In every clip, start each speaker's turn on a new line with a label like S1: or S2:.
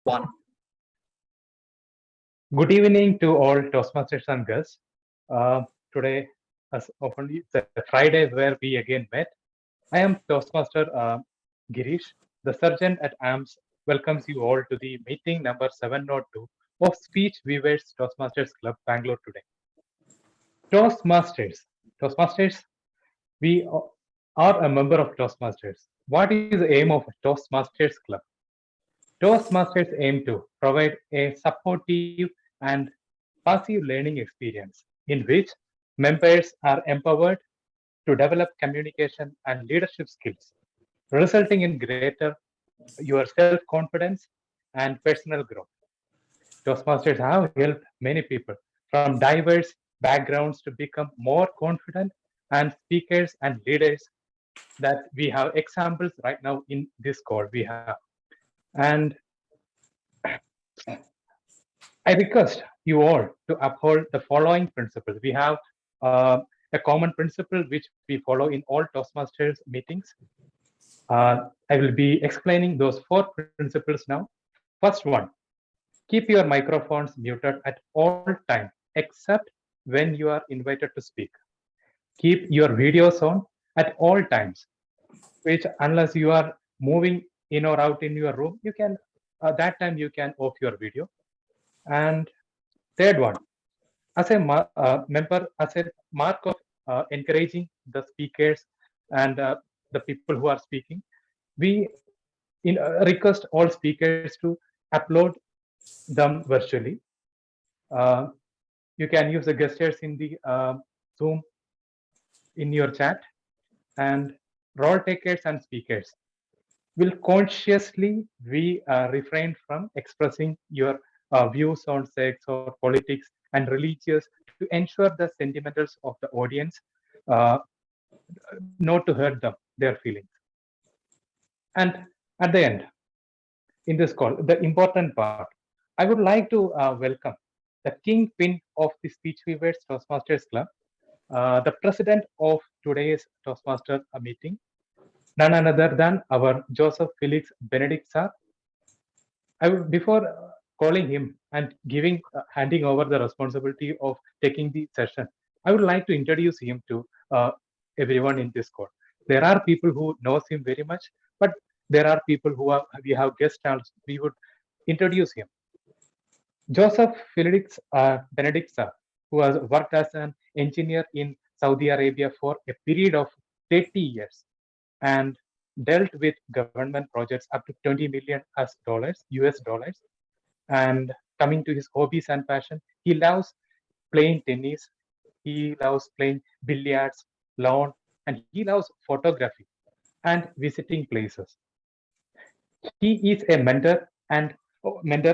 S1: One.
S2: Good evening to all Toastmasters and guests. Today, as often, it's a Friday where we again met. I am Toastmaster Girish. The surgeon at AMS welcomes you all to the meeting number 702 of Speech Weavers Toastmasters Club, Bangalore today. Toastmasters. Toastmasters, we are a member of Toastmasters. What is the aim of Toastmasters Club? Toastmasters aim to provide a supportive and passive learning experience in which members are empowered to develop communication and leadership skills, resulting in greater your self-confidence and personal growth. Toastmasters have helped many people from diverse backgrounds to become more confident and speakers and leaders that we have examples right now in this call we have. And I request you all to uphold the following principles. We have a common principle which we follow in all Toastmasters meetings. I will be explaining those four principles now. First one, keep your microphones muted at all times except when you are invited to speak. Keep your videos on at all times, which unless you are moving in or out in your room, you can that time you can off your video. And third one, as a member, as a mark of encouraging the speakers and the people who are speaking, we request all speakers to upload them virtually. Uh, you can use the gestures in the Zoom in your chat, and role takers and speakers will consciously we refrain from expressing your views on sex or politics and religious to ensure the sentimentals of the audience, uh, not to hurt them, their feelings. And at the end, in this call, the important part, I would like to welcome the kingpin of the Speech Weavers Toastmasters Club, the president of today's Toastmaster meeting, none other than our Joseph Felix Benedict sir. I would, before calling him and handing over the responsibility of taking the session, I would like to introduce him to everyone in this call. There are people who knows him very much, but there are people who are we have guest stars. We would introduce him. Joseph Felix Benedict sir, who has worked as an engineer in Saudi Arabia for a period of 30 years and dealt with government projects up to 20 million as dollars, US dollars. And coming to his hobbies and passion, he loves playing tennis, he loves playing billiards, lawn, and he loves photography and visiting places. He is a mentor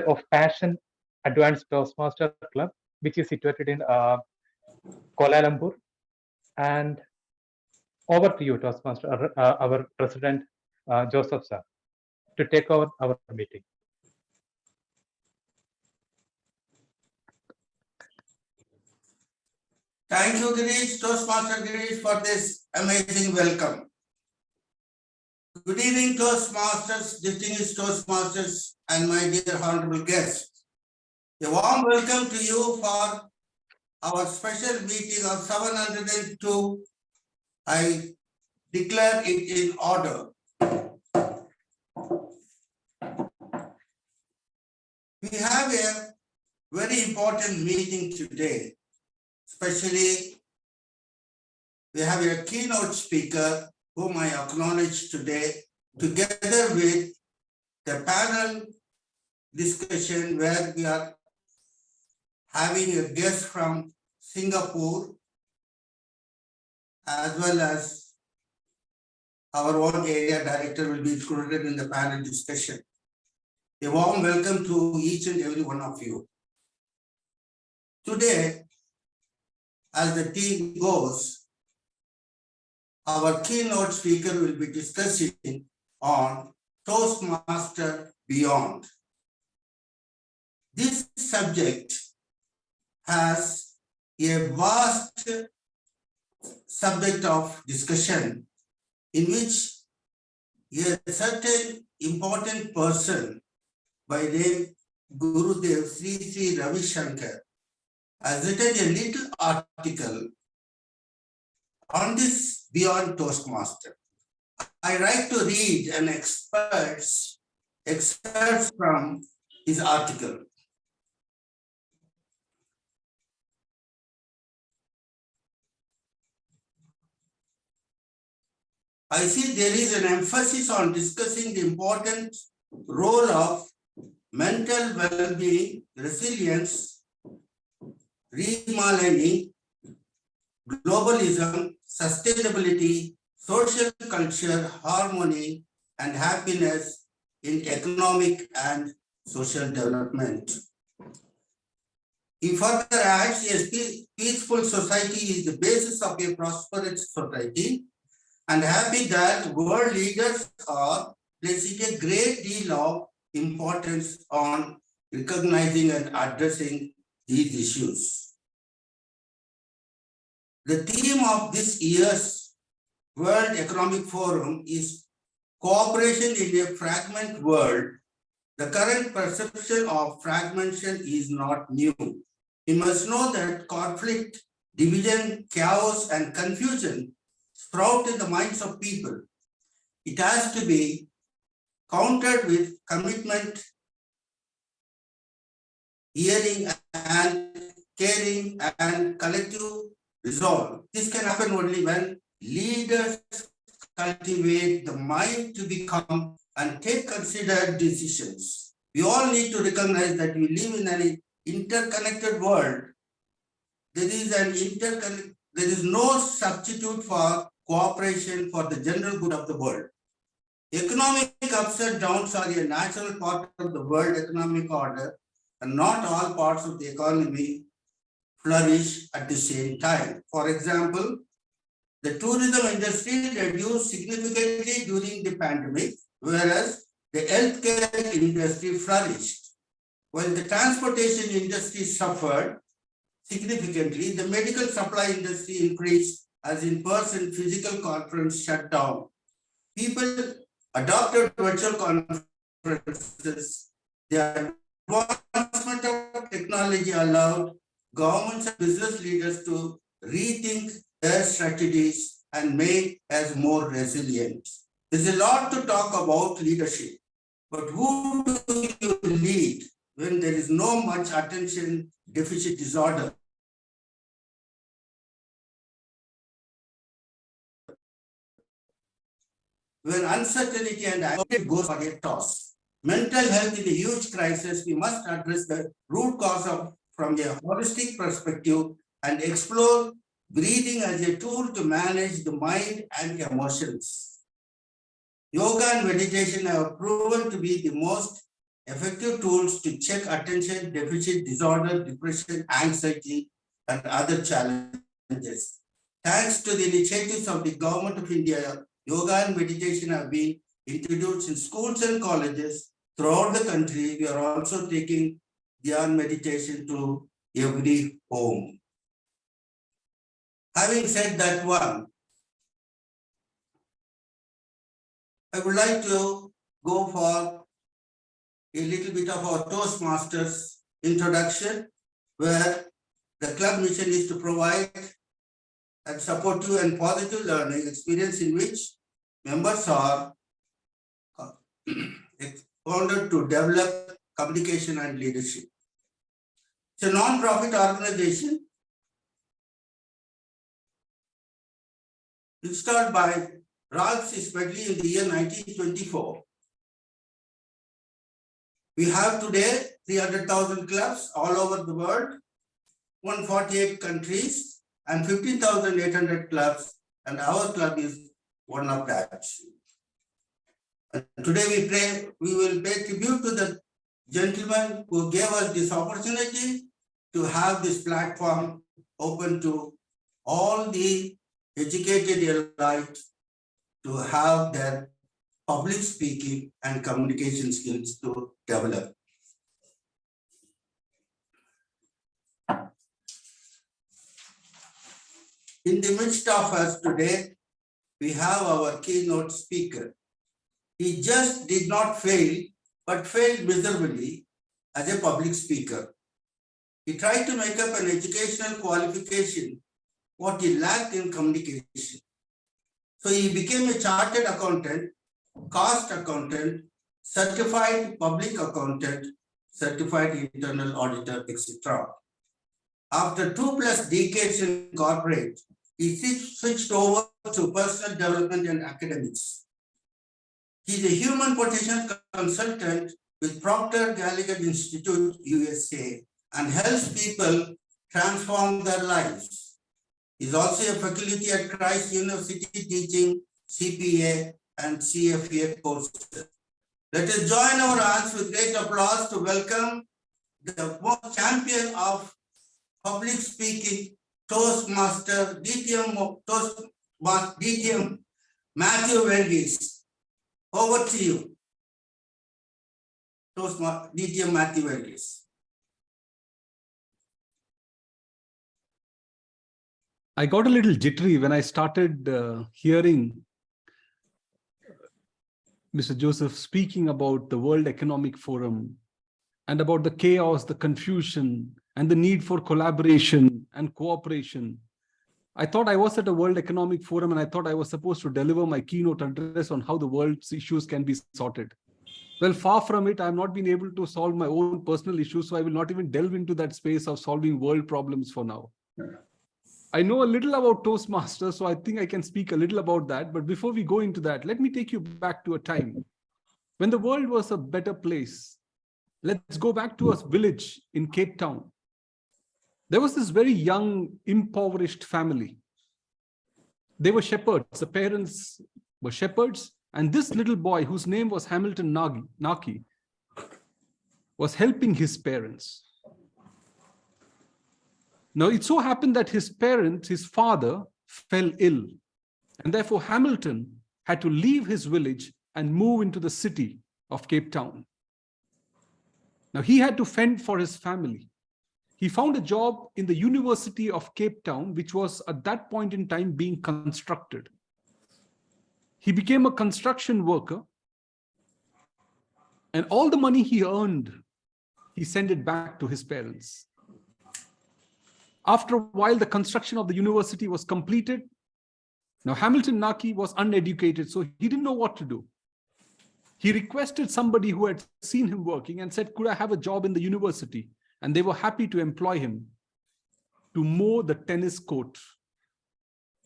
S2: of Passion Advanced Toastmaster Club, which is situated in Kuala Lumpur. And over to you, Toastmaster, our president, Joseph sir, to take over our meeting.
S3: Thank you, Girish, Toastmaster Girish, for this amazing welcome. Good evening, Toastmasters, distinguished Toastmasters, and my dear honorable guests. A warm welcome to you for our special meeting of 702. I declare it in order. We have a very important meeting today. Especially, we have a keynote speaker whom I acknowledge today, together with the panel discussion where we are having a guest from Singapore, as well as our own area director will be included in the panel discussion. A warm welcome to each and every one of you. Today, as the team goes, our keynote speaker will be discussing on Toastmaster Beyond. This subject has a vast subject of discussion in which a certain important person by name Gurudev Sri Ravi Shankar has written a little article on this beyond Toastmaster. I like to read an excerpt from his article. I see there is an emphasis on discussing the important role of mental well-being, resilience, remalignment, globalism, sustainability, social culture, harmony, and happiness in economic and social development. He further adds, a peaceful society is the basis of a prosperous society, and happy that world leaders are placing a great deal of importance on recognizing and addressing these issues. The theme of this year's World Economic Forum is cooperation in a fragmented world. The current perception of fragmentation is not new. We must know that conflict, division, chaos, and confusion sprout in the minds of people. It has to be countered with commitment, hearing and caring, and collective resolve. This can happen only when leaders cultivate the mind to become and take considered decisions. We all need to recognize that we live in an interconnected world. There is no substitute for cooperation for the general good of the world. Economic ups and downs are a natural part of the world economic order, and not all parts of the economy flourish at the same time. For example, the tourism industry reduced significantly during the pandemic, whereas the healthcare industry flourished. While the transportation industry suffered significantly, the medical supply industry increased as in-person physical conference shut down. People adopted virtual conferences. The advancement of technology allowed governments and business leaders to rethink their strategies and make us more resilient. There's a lot to talk about leadership, but who do you lead when there is no much attention deficit disorder? When uncertainty and anxiety goes for a toss. Mental health is a huge crisis. We must address the root cause from a holistic perspective and explore breathing as a tool to manage the mind and emotions. Yoga and meditation have proven to be the most effective tools to check attention deficit disorder, depression, anxiety, and other challenges. Thanks to the initiatives of the Government of India, yoga and meditation have been introduced in schools and colleges throughout the country. We are also taking Dhyan meditation to every home. Having said that one, I would like to go for a little bit of our Toastmasters introduction, where the club mission is to provide and supportive and positive learning experience in which members are founded to develop communication and leadership. It's a non-profit organization installed by Verghese in the year 1924. We have today 300,000 clubs all over the world, 148 countries, and 15,800 clubs, and our club is one of that. And today we will pay tribute to the gentleman who gave us this opportunity to have this platform open to all the educated elite to have their public speaking and communication skills to develop. In the midst of us today, we have our keynote speaker. He just did not fail but failed miserably as a public speaker. He tried to make up an educational qualification what he lacked in communication. So he became a chartered accountant, cost accountant, certified public accountant, certified internal auditor, etc. After 2+ decades in corporate, he switched over to personal development and academics. He is a human potential consultant with Procter Gallagher Institute, USA, and helps people transform their lives. He is also a faculty at Christ University teaching CPA and CFA courses. Let us join our hands with great applause to welcome the most champion of public speaking, Toastmaster, DTM, Mathew Verghese. Over to you, Toastmaster, DTM Mathew Verghese.
S1: I got a little jittery when I started hearing Mr. Joseph speaking about the World Economic Forum and about the chaos, the confusion, and the need for collaboration and cooperation. I thought I was at a World Economic Forum and I thought I was supposed to deliver my keynote address on how the world's issues can be sorted. Well, far from it, I've not been able to solve my own personal issues, so I will not even delve into that space of solving world problems for now. I know a little about Toastmasters, so I think I can speak a little about that. But before we go into that, let me take you back to a time when the world was a better place. Let's go back to a village in Cape Town. There was this very young, impoverished family. They were shepherds. The parents were shepherds. And this little boy, whose name was Hamilton Naki, was helping his parents. Now, it so happened that his father, fell ill. And therefore, Hamilton had to leave his village and move into the city of Cape Town. Now, he had to fend for his family. He found a job in the University of Cape Town, which was at that point in time being constructed. He became a construction worker, and all the money he earned, he sent it back to his parents. After a while, the construction of the university was completed. Now, Hamilton Naki was uneducated, so he didn't know what to do. He requested somebody who had seen him working and said, could I have a job in the university? And they were happy to employ him to mow the tennis court.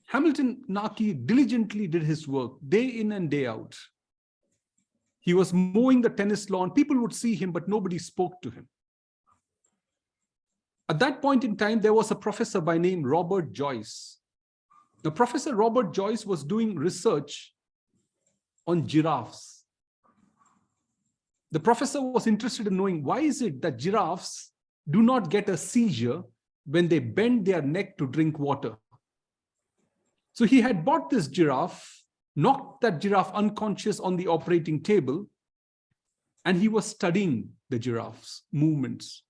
S1: Hamilton Naki diligently did his work day in and day out. He was mowing the tennis lawn. People would see him, but nobody spoke to him. At that point in time, there was a professor by name Robert Joyce. The Professor Robert Joyce was doing research on giraffes. The professor was interested in knowing why is it that giraffes do not get a seizure when they bend their neck to drink water. So he had bought this giraffe, knocked that giraffe unconscious on the operating table, and he was studying the giraffe's movements.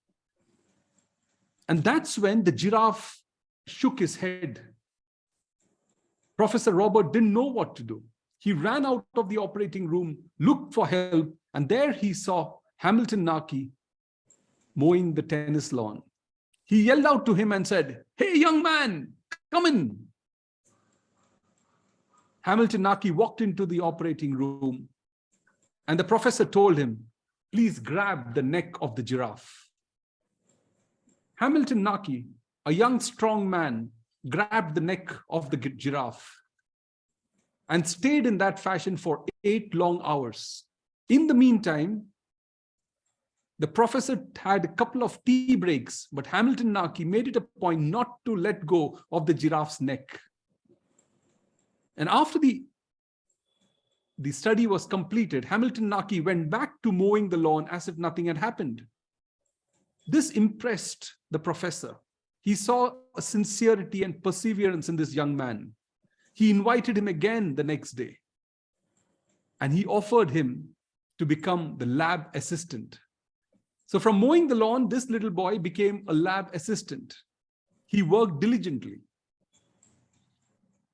S1: And that's when the giraffe shook his head. Professor Robert didn't know what to do. He ran out of the operating room, looked for help, and there he saw Hamilton Naki mowing the tennis lawn. He yelled out to him and said, "Hey, young man, come in." Hamilton Naki walked into the operating room, and the professor told him, "Please grab the neck of the giraffe." Hamilton Naki, a young, strong man, grabbed the neck of the giraffe and stayed in that fashion for 8 long hours. In the meantime, the professor had a couple of tea breaks, but Hamilton Naki made it a point not to let go of the giraffe's neck. And after the study was completed, Hamilton Naki went back to mowing the lawn as if nothing had happened. This impressed the professor. He saw a sincerity and perseverance in this young man. He invited him again the next day, and he offered him to become the lab assistant. So from mowing the lawn, this little boy became a lab assistant. He worked diligently.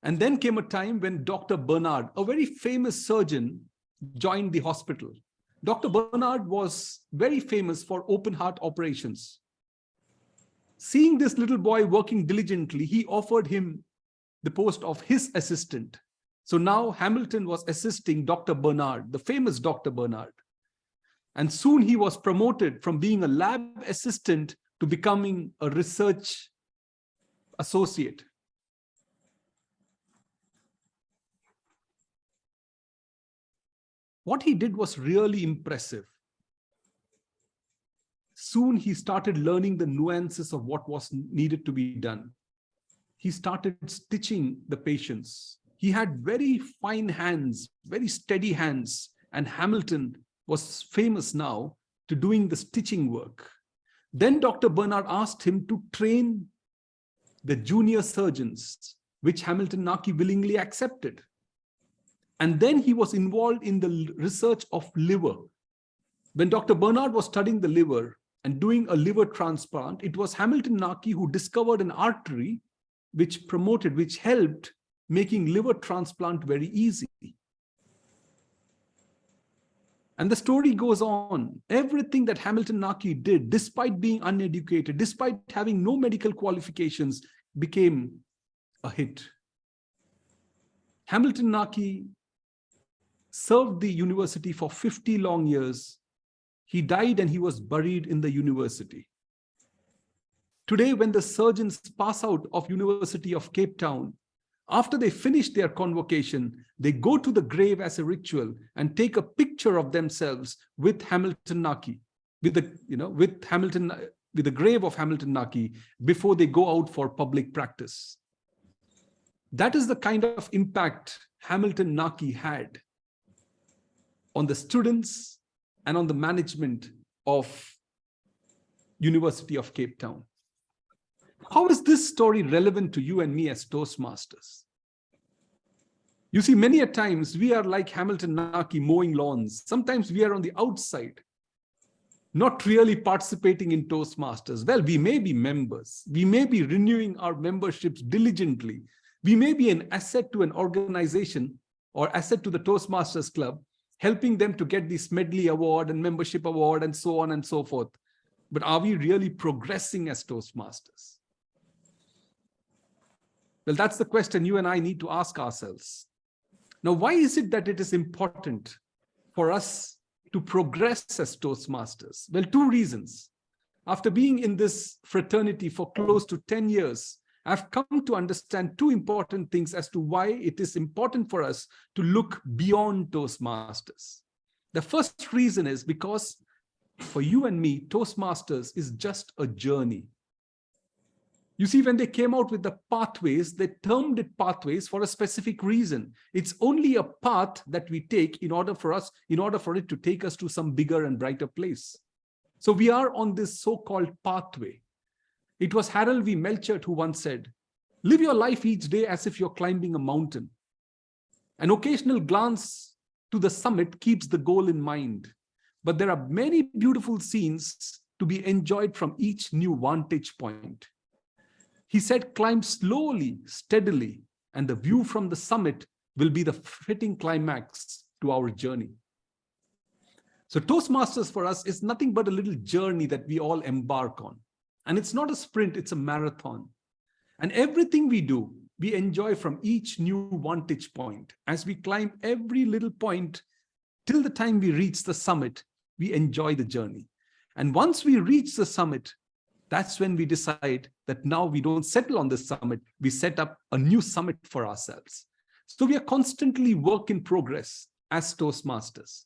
S1: And then came a time when Dr. Bernard, a very famous surgeon, joined the hospital. Dr. Bernard was very famous for open heart operations. Seeing this little boy working diligently, he offered him the post of his assistant. So now Hamilton was assisting Dr. Bernard, the famous Dr. Bernard. And soon he was promoted from being a lab assistant to becoming a research associate. What he did was really impressive. Soon he started learning the nuances of what was needed to be done. He started stitching the patients. He had very fine hands, very steady hands, and Hamilton was famous now to doing the stitching work. Then Dr. Bernard asked him to train the junior surgeons, which Hamilton Naki willingly accepted. And then he was involved in the research of liver. When Dr. Bernard was studying the liver and doing a liver transplant, it was Hamilton Naki who discovered an artery which helped making liver transplant very easy. And the story goes on. Everything that Hamilton Naki did, despite being uneducated, despite having no medical qualifications, became a hit. Hamilton Naki served the university for 50 long years. He died and he was buried in the university. Today, when the surgeons pass out of University of Cape Town, after they finish their convocation, they go to the grave as a ritual and take a picture of themselves with Hamilton Naki, with the grave of Hamilton Naki before they go out for public practice. That is the kind of impact Hamilton Naki had on the students and on the management of University of Cape Town. How is this story relevant to you and me as Toastmasters? You see, many a times we are like Hamilton Naki mowing lawns. Sometimes we are on the outside, not really participating in Toastmasters. Well, we may be members. We may be renewing our memberships diligently. We may be an asset to an organization or asset to the Toastmasters Club, helping them to get the Smedley Award and membership award and so on and so forth. But are we really progressing as Toastmasters? Well, that's the question you and I need to ask ourselves. Now, why is it that it is important for us to progress as Toastmasters? Well, two reasons. After being in this fraternity for close to 10 years, I've come to understand two important things as to why it is important for us to look beyond Toastmasters. The first reason is because for you and me, Toastmasters is just a journey. You see, when they came out with the pathways, they termed it pathways for a specific reason. It's only a path that we take in order for it to take us to some bigger and brighter place. So we are on this so-called pathway. It was Harold V. Melchert who once said, live your life each day as if you're climbing a mountain. An occasional glance to the summit keeps the goal in mind. But there are many beautiful scenes to be enjoyed from each new vantage point. He said, climb slowly, steadily, and the view from the summit will be the fitting climax to our journey. So Toastmasters for us is nothing but a little journey that we all embark on. And it's not a sprint, it's a marathon. And everything we do, we enjoy from each new vantage point. As we climb every little point till the time we reach the summit, we enjoy the journey. And once we reach the summit, that's when we decide that now we don't settle on this summit, we set up a new summit for ourselves. So we are constantly work in progress as Toastmasters.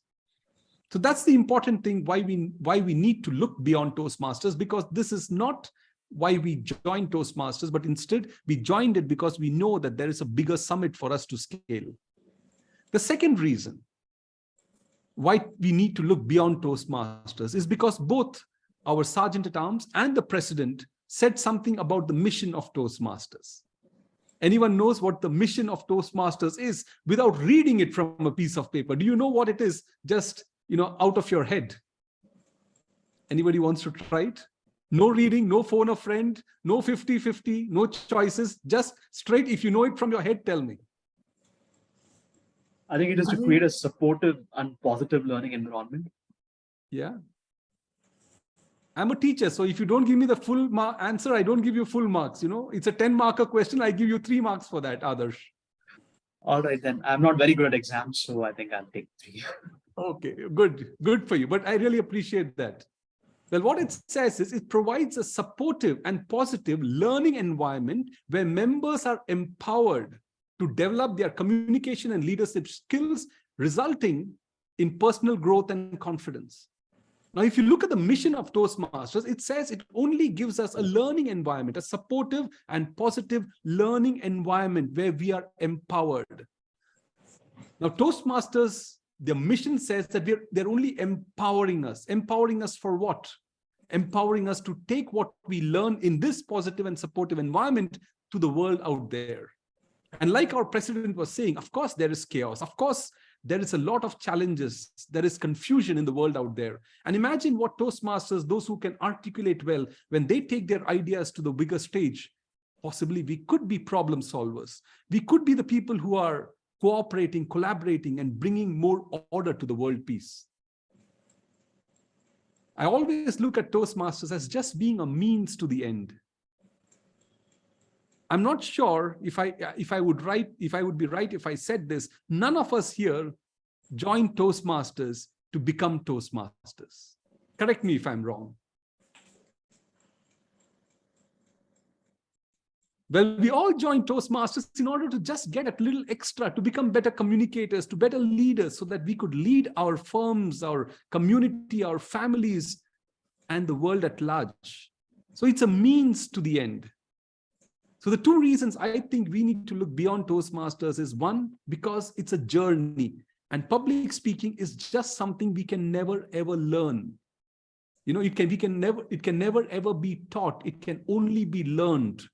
S1: So that's the important thing why we need to look beyond Toastmasters, because this is not why we joined Toastmasters, but instead we joined it because we know that there is a bigger summit for us to scale. The second reason why we need to look beyond Toastmasters is because both our Sergeant at Arms and the President said something about the mission of Toastmasters. Anyone knows what the mission of Toastmasters is without reading it from a piece of paper? Do you know what it is? Just, out of your head. Anybody wants to try it? No reading, no phone a friend, no 50-50, no choices, just straight. If you know it from your head, tell me.
S4: I think it is to create a supportive and positive learning environment
S1: Yeah. I'm a teacher, so if you don't give me the full answer, I don't give you full marks. It's a 10-marker question. I give you 3 marks for that, Adarsh.
S4: All right, then. I'm not very good at exams, so I think I'll take 3.
S1: Okay, good for you. But I really appreciate that. Well, what it says is it provides a supportive and positive learning environment where members are empowered to develop their communication and leadership skills, resulting in personal growth and confidence. Now, if you look at the mission of Toastmasters, it says it only gives us a learning environment, a supportive and positive learning environment where we are empowered. Now, Toastmasters, their mission says that they're only empowering us. Empowering us for what? Empowering us to take what we learn in this positive and supportive environment to the world out there. And like our president was saying, of course, there is chaos. Of course, there is a lot of challenges. There is confusion in the world out there. And imagine what Toastmasters, those who can articulate well, when they take their ideas to the bigger stage, possibly we could be problem solvers. We could be the people who are cooperating, collaborating, and bringing more order to the world peace. I always look at Toastmasters as just being a means to the end. I'm not sure if I would be right if I said this. None of us here joined Toastmasters to become Toastmasters. Correct me if I'm wrong. Well, we all joined Toastmasters in order to just get a little extra, to become better communicators, to better leaders, so that we could lead our firms, our community, our families, and the world at large. So it's a means to the end. So the 2 reasons I think we need to look beyond Toastmasters is, 1, because it's a journey, and public speaking is just something we can never ever learn. It can never ever be taught. It can only be learned.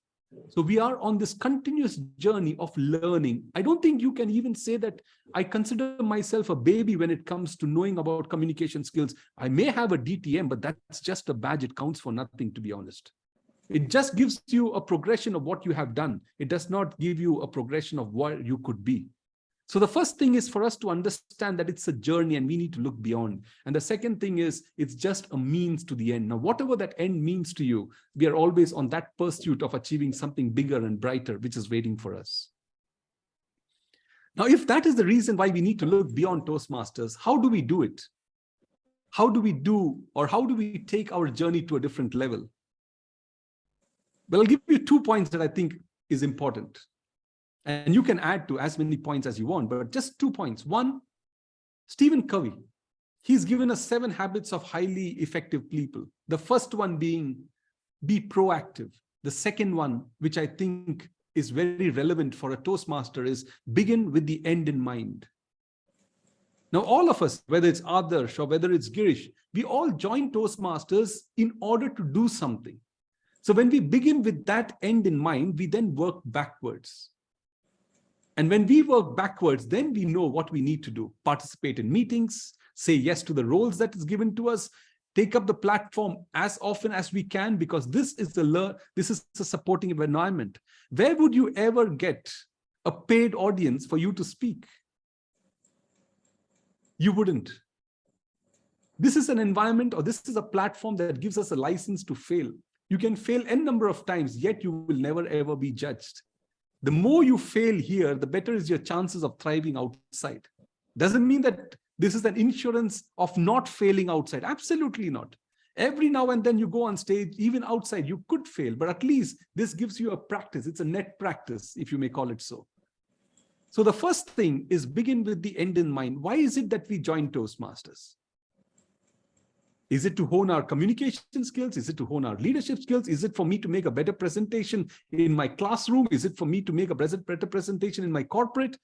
S1: So we are on this continuous journey of learning. I don't think you can even say that I consider myself a baby when it comes to knowing about communication skills. I may have a DTM, but that's just a badge. It counts for nothing, to be honest. It just gives you a progression of what you have done. It does not give you a progression of what you could be. So the first thing is for us to understand that it's a journey and we need to look beyond. And the second thing is it's just a means to the end. Now, whatever that end means to you, we are always on that pursuit of achieving something bigger and brighter, which is waiting for us. Now, if that is the reason why we need to look beyond Toastmasters, how do we do it? How do we take our journey to a different level? Well, I'll give you 2 points that I think is important. And you can add to as many points as you want, but just 2 points. 1, Stephen Covey, he's given us 7 habits of highly effective people. The first one being be proactive. The second one, which I think is very relevant for a Toastmaster, is begin with the end in mind. Now, all of us, whether it's Adarsh or whether it's Girish, we all join Toastmasters in order to do something. So when we begin with that end in mind, we then work backwards. And when we work backwards, then we know what we need to do. Participate in meetings, say yes to the roles that is given to us, take up the platform as often as we can, because this is a supporting environment. Where would you ever get a paid audience for you to speak? You wouldn't. This is an environment, or this is a platform that gives us a license to fail. You can fail n number of times, yet you will never ever be judged. The more you fail here, the better is your chances of thriving outside. Doesn't mean that this is an insurance of not failing outside. Absolutely not. Every now and then you go on stage, even outside, you could fail, but at least this gives you a practice. It's a net practice, if you may call it so. So the first thing is begin with the end in mind. Why is it that we join Toastmasters? Is it to hone our communication skills? Is it to hone our leadership skills? Is it for me to make a better presentation in my classroom? Is it for me to make a better presentation in my corporate?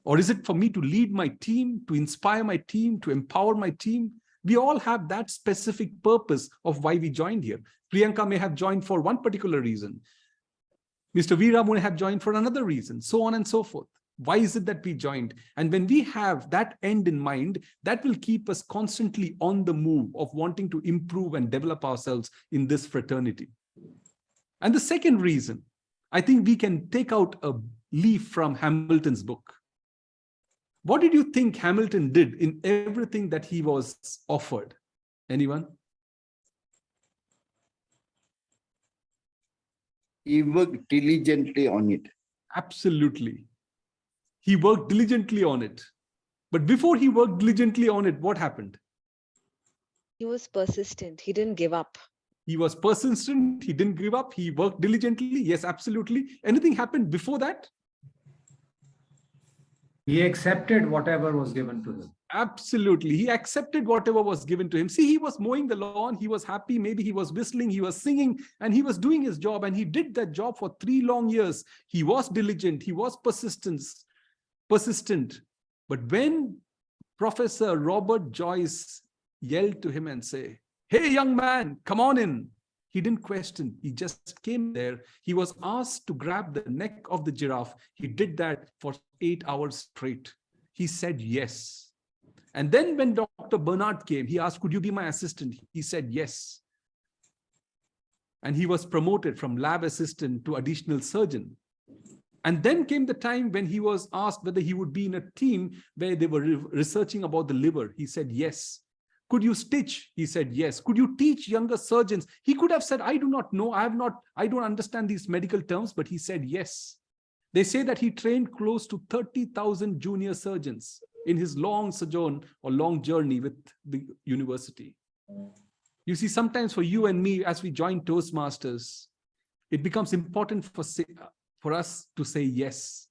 S1: Or is it for me to lead my team, to inspire my team, to empower my team? We all have that specific purpose of why we joined here. Priyanka may have joined for one particular reason. Mr. Veera may have joined for another reason, so on and so forth. Why is it that we joined? And when we have that end in mind, that will keep us constantly on the move of wanting to improve and develop ourselves in this fraternity. And the second reason, I think we can take out a leaf from Hamilton's book. What did you think Hamilton did in everything that he was offered? Anyone?
S5: He worked diligently on it.
S1: Absolutely. He worked diligently on it. But before he worked diligently on it, what happened?
S6: He was persistent. He didn't give up.
S1: He was persistent. He didn't give up. He worked diligently. Yes, absolutely. Anything happened before that?
S7: He accepted whatever was given to him.
S1: Absolutely. He accepted whatever was given to him. See, he was mowing the lawn. He was happy. Maybe he was whistling. He was singing, and he was doing his job. And he did that job for 3 long years. He was diligent. He was persistent. But when Professor Robert Joyce yelled to him and say, "Hey, young man, come on in," he didn't question. He just came there. He was asked to grab the neck of the giraffe. He did that for 8 hours straight. He said yes. And then when Dr. Bernard came, he asked, "Could you be my assistant?" He said yes. And he was promoted from lab assistant to additional surgeon. And then came the time when he was asked whether he would be in a team where they were researching about the liver. He said yes. Could you stitch? He said yes. Could you teach younger surgeons? He could have said, "I do not know. I don't understand these medical terms," but he said yes. They say that he trained close to 30,000 junior surgeons in his long sojourn or long journey with the university. You see, sometimes for you and me, as we join Toastmasters, it becomes important for us to say yes.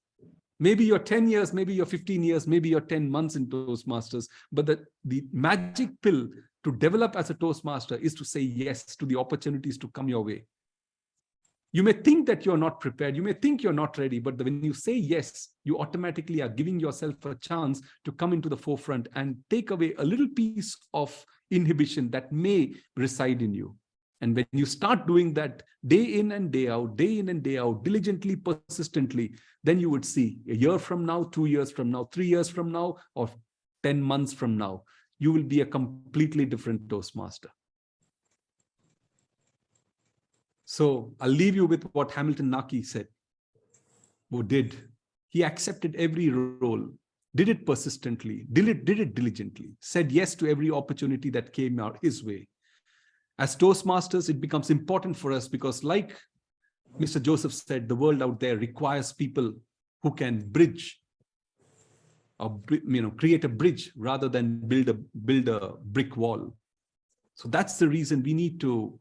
S1: Maybe you're 10 years, maybe you're 15 years, maybe you're 10 months in Toastmasters, but the magic pill to develop as a Toastmaster is to say yes to the opportunities to come your way. You may think that you're not prepared, you may think you're not ready, but when you say yes, you automatically are giving yourself a chance to come into the forefront and take away a little piece of inhibition that may reside in you. And when you start doing that day in and day out, diligently, persistently, then you would see a year from now, 2 years from now, 3 years from now, or 10 months from now, you will be a completely different Toastmaster. So I'll leave you with what Hamilton Naki said, who did. He accepted every role, did it persistently, did it diligently, said yes to every opportunity that came out his way. As Toastmasters, it becomes important for us because, like Mr. Joseph said, the world out there requires people who can bridge or create a bridge rather than build a brick wall. So that's the reason we need to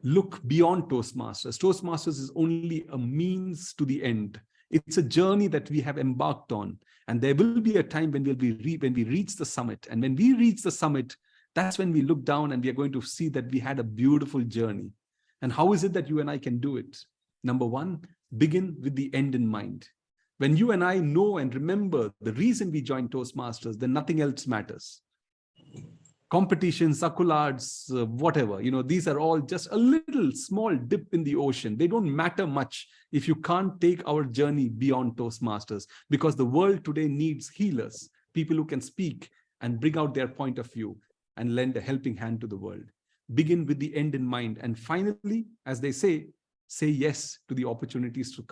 S1: look beyond Toastmasters. Toastmasters is only a means to the end. It's a journey that we have embarked on, and there will be a time when we reach the summit. And when we reach the summit, that's when we look down and we are going to see that we had a beautiful journey. And how is it that you and I can do it? Number one, begin with the end in mind. When you and I know and remember the reason we joined Toastmasters, then nothing else matters. Competitions, accolades, whatever, these are all just a little small dip in the ocean. They don't matter much if you can't take our journey beyond Toastmasters, because the world today needs healers, people who can speak and bring out their point of view and lend a helping hand to the world. Begin with the end in mind. And finally, as they say yes to the opportunities that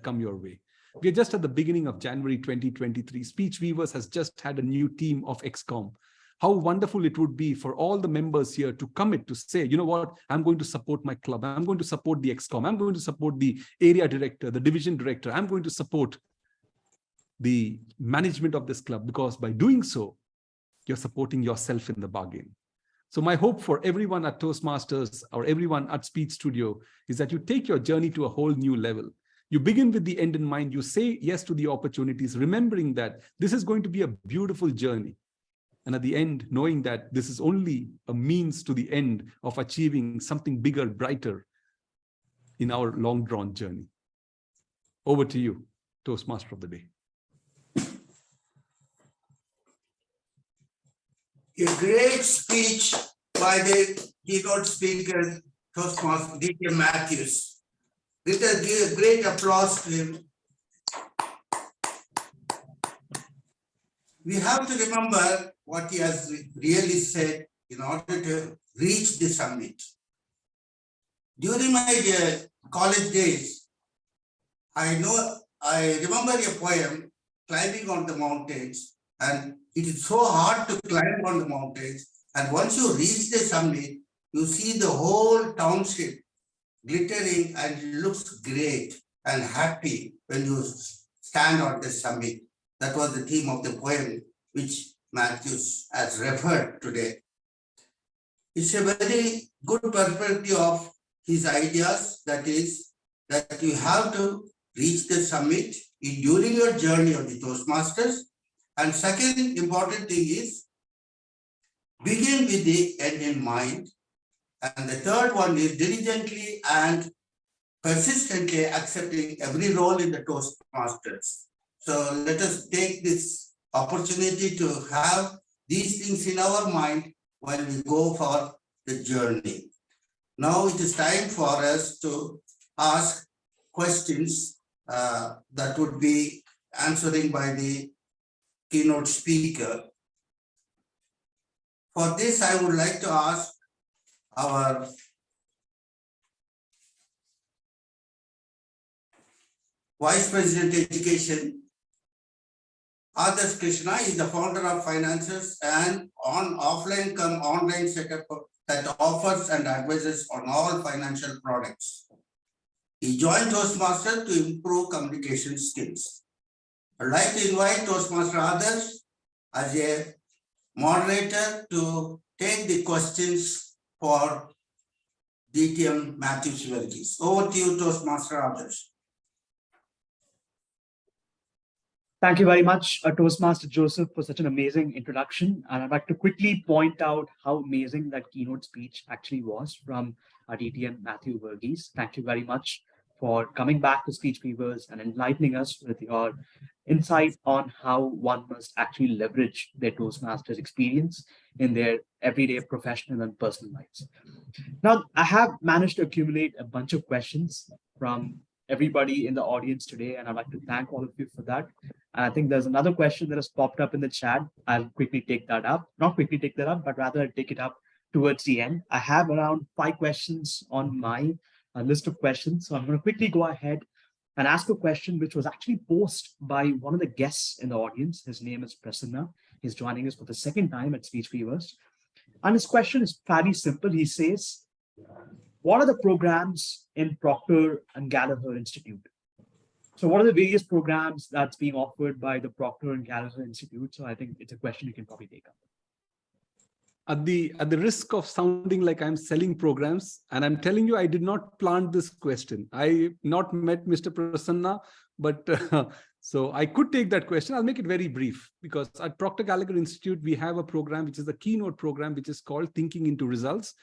S1: come your way. We are just at the beginning of January 2023. Speech Weavers has just had a new team of XCOM. How wonderful it would be for all the members here to commit to say, you know what, I'm going to support my club. I'm going to support the XCOM. I'm going to support the area director, the division director. I'm going to support the management of this club, because by doing so, you're supporting yourself in the bargain. So my hope for everyone at Toastmasters or everyone at Speech Studio is that you take your journey to a whole new level. You begin with the end in mind. You say yes to the opportunities, remembering that this is going to be a beautiful journey. And at the end, knowing that this is only a means to the end of achieving something bigger, brighter in our long drawn journey. Over to you, Toastmaster of the day.
S3: A great speech by the keynote speaker, Toastmaster DTM Mathew. Let us give a great applause to him. We have to remember what he has really said in order to reach the summit. During my college days, I remember a poem, Climbing on the Mountains, and it is so hard to climb on the mountains And once you reach the summit, you see the whole township glittering and it looks great and happy when you stand on the summit. That was the theme of the poem which Mathew has referred today. It's a very good perspective of his ideas, that is, that you have to reach the summit during your journey of the Toastmasters. And second important thing is, begin with the end in mind. And the third one is diligently and persistently accepting every role in the Toastmasters. So let us take this opportunity to have these things in our mind when we go for the journey. Now it is time for us to ask questions that would be answering by the keynote speaker. For this, I would like to ask our Vice President Education, Adarsh Krishna, is the founder of Finances and on offline come online setup that offers and advises on all financial products. He joined Toastmasters to improve communication skills. I'd like to invite Toastmaster Adarsh as a moderator to take the questions for DTM Mathew Verghese. Over to you, Toastmaster Adarsh.
S4: Thank you very much, Toastmaster Joseph, for such an amazing introduction. And I'd like to quickly point out how amazing that keynote speech actually was from our DTM Mathew Verghese. Thank you very much for coming back to Speechweavers and enlightening us with your insight on how one must actually leverage their Toastmasters experience in their everyday professional and personal lives. Now, I have managed to accumulate a bunch of questions from everybody in the audience today, and I'd like to thank all of you for that. And I think there's another question that has popped up in the chat. I'll quickly take that up. Not quickly take that up, but rather I'll take it up towards the end. I have around 5 questions on my list of questions. So I'm going to quickly go ahead and ask a question which was actually posed by one of the guests in the audience. His name is Prasanna. He's joining us for the second time at Speechweavers. And his question is fairly simple. He says, what are the programs in Procter & Gallagher Institute? So what are the various programs that's being offered by the Procter & Gallagher Institute? So I think it's a question you can probably take up.
S1: At the risk of sounding like I'm selling programs, and I'm telling you, I did not plant this question. I not met Mr. Prasanna, but so I could take that question. I'll make it very brief, because at Procter & Gallagher Institute, we have a program, which is the keynote program, which is called Thinking into Results,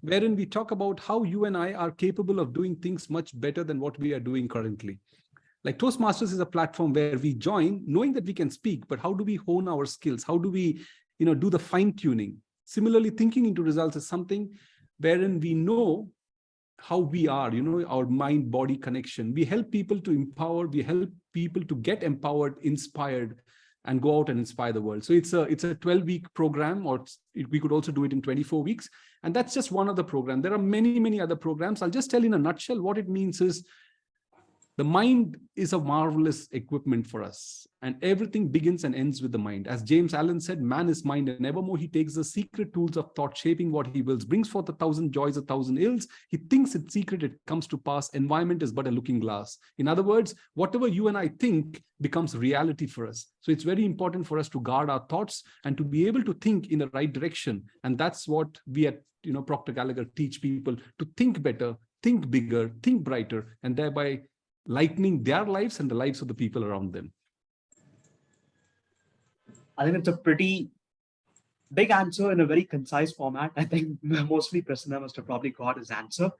S1: wherein we talk about how you and I are capable of doing things much better than what we are doing currently. Like Toastmasters is a platform where we join knowing that we can speak, but how do we hone our skills? How do we, do the fine tuning? Similarly, Thinking into Results is something wherein we know how we are, our mind-body connection. We help people to empower, we help people to get empowered, inspired, and go out and inspire the world. So it's a 12-week program, or we could also do it in 24 weeks. And that's just one of the programs. There are many, many other programs. I'll just tell in a nutshell what it means is, the mind is a marvelous equipment for us, and everything begins and ends with the mind. As James Allen said, man is mind, and evermore he takes the secret tools of thought, shaping what he wills, brings forth 1,000 joys, 1,000 ills. He thinks it's secret, it comes to pass. Environment is but a looking glass. In other words, whatever you and I think becomes reality for us. So it's very important for us to guard our thoughts and to be able to think in the right direction. And that's what we at Procter & Gallagher teach people, to think better, think bigger, think brighter, and thereby lightening their lives and the lives of the people around them.
S4: I think it's a pretty big answer in a very concise format. I think mostly Prasanna must have probably got his answer.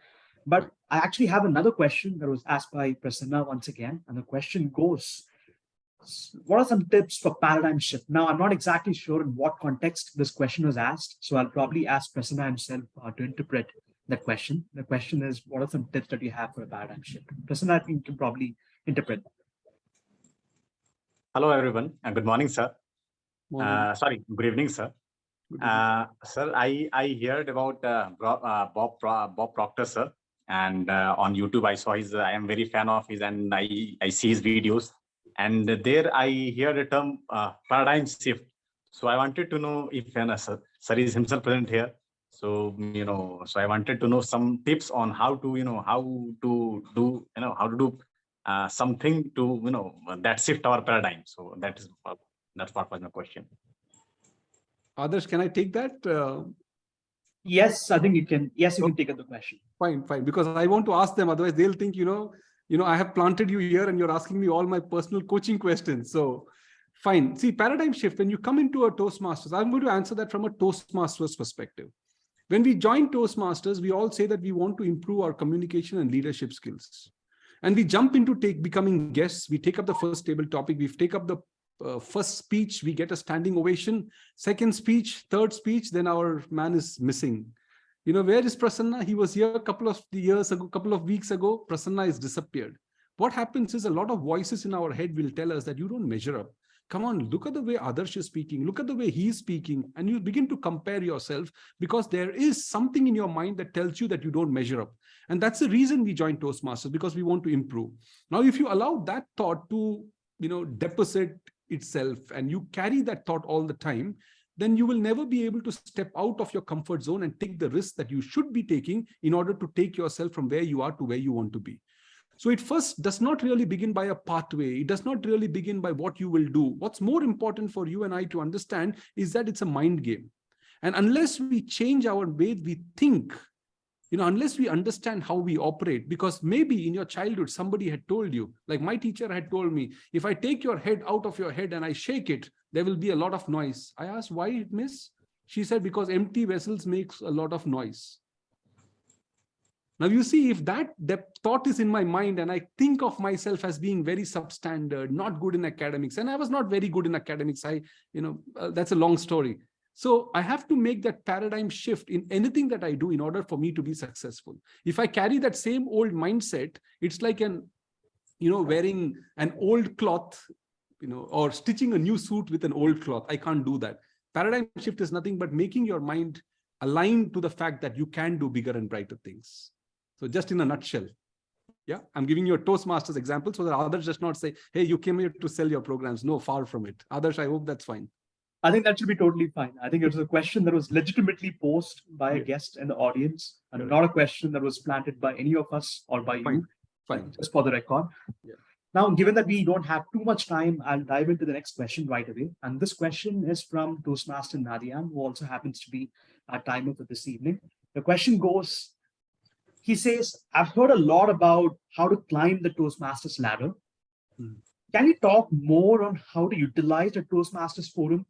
S4: But I actually have another question that was asked by Prasanna once again. And the question goes, what are some tips for paradigm shift? Now, I'm not exactly sure in what context this question was asked. So I'll probably ask Prasanna himself to interpret the question. The question is, what are some tips that you have for a paradigm shift? Prasanna, I think you can probably interpret that.
S8: Hello, everyone, and good morning, sir.
S1: Morning.
S8: Good evening, sir.
S1: Good evening.
S8: Sir, I heard about Bob Proctor, sir, and on YouTube I saw his. I am very fan of his, and I see his videos, and there I hear the term paradigm shift. So I wanted to know if sir is himself present here. So, so I wanted to know some tips on how to, do something to, that shift our paradigm. So that's what was my question.
S1: Others, can I take that?
S4: Yes, I think you can. Yes, you can take up the question.
S1: Fine, because I want to ask them. Otherwise, they'll think, I have planted you here and you're asking me all my personal coaching questions. So fine. See, paradigm shift, when you come into a Toastmasters, I'm going to answer that from a Toastmasters perspective. When we join Toastmasters, we all say that we want to improve our communication and leadership skills. And we jump into becoming guests. We take up the first table topic. We take up the first speech. We get a standing ovation. Second speech, third speech, then our man is missing. Where is Prasanna? He was here a couple of weeks ago. Prasanna is disappeared. What happens is a lot of voices in our head will tell us that you don't measure up. Come on, look at the way Adarsh is speaking. Look at the way he's speaking. And you begin to compare yourself because there is something in your mind that tells you that you don't measure up. And that's the reason we joined Toastmasters, because we want to improve. Now, if you allow that thought to, deposit itself and you carry that thought all the time, then you will never be able to step out of your comfort zone and take the risk that you should be taking in order to take yourself from where you are to where you want to be. So it first does not really begin by a pathway. It does not really begin by what you will do. What's more important for you and I to understand is that it's a mind game. And unless we change our way we think, unless we understand how we operate, because maybe in your childhood, somebody had told you, like my teacher had told me, if I take your head out of your head and I shake it, there will be a lot of noise. I asked, why, miss? She said, because empty vessels makes a lot of noise. Now, you see, if that thought is in my mind and I think of myself as being very substandard, not good in academics, and I was not very good in academics, that's a long story. So I have to make that paradigm shift in anything that I do in order for me to be successful. If I carry that same old mindset, it's like wearing an old cloth, or stitching a new suit with an old cloth. I can't do that. Paradigm shift is nothing but making your mind aligned to the fact that you can do bigger and brighter things. So just in a nutshell, yeah, I'm giving you a Toastmasters example so that others just not say, hey, you came here to sell your programs. No, far from it. Others, I hope that's fine.
S4: I think that should be totally fine. I think it was a question that was legitimately posed by a guest in the audience, and not a question that was planted by any of us or by you.
S1: Fine.
S4: Just for the record.
S1: Yeah.
S4: Now, given that we don't have too much time, I'll dive into the next question right away. And this question is from Toastmaster Nadian, who also happens to be our timer for this evening. The question goes, he says, I've heard a lot about how to climb the Toastmasters ladder. Can you talk more on how to utilize the Toastmasters forum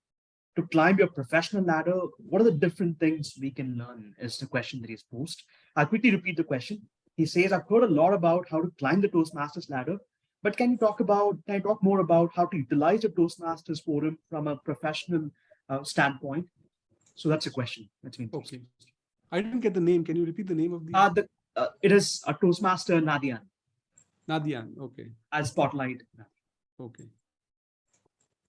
S4: to climb your professional ladder? What are the different things we can learn is the question that he's posed. I'll quickly repeat the question. He says, I've heard a lot about how to climb the Toastmasters ladder, but can you talk more about how to utilize the Toastmasters forum from a professional standpoint? So that's a question. That's me.
S1: Okay. I didn't get the name. Can you repeat the name of the?
S4: It is a Toastmaster Nadian.
S1: Nadian. Okay.
S4: As spotlight.
S1: Okay.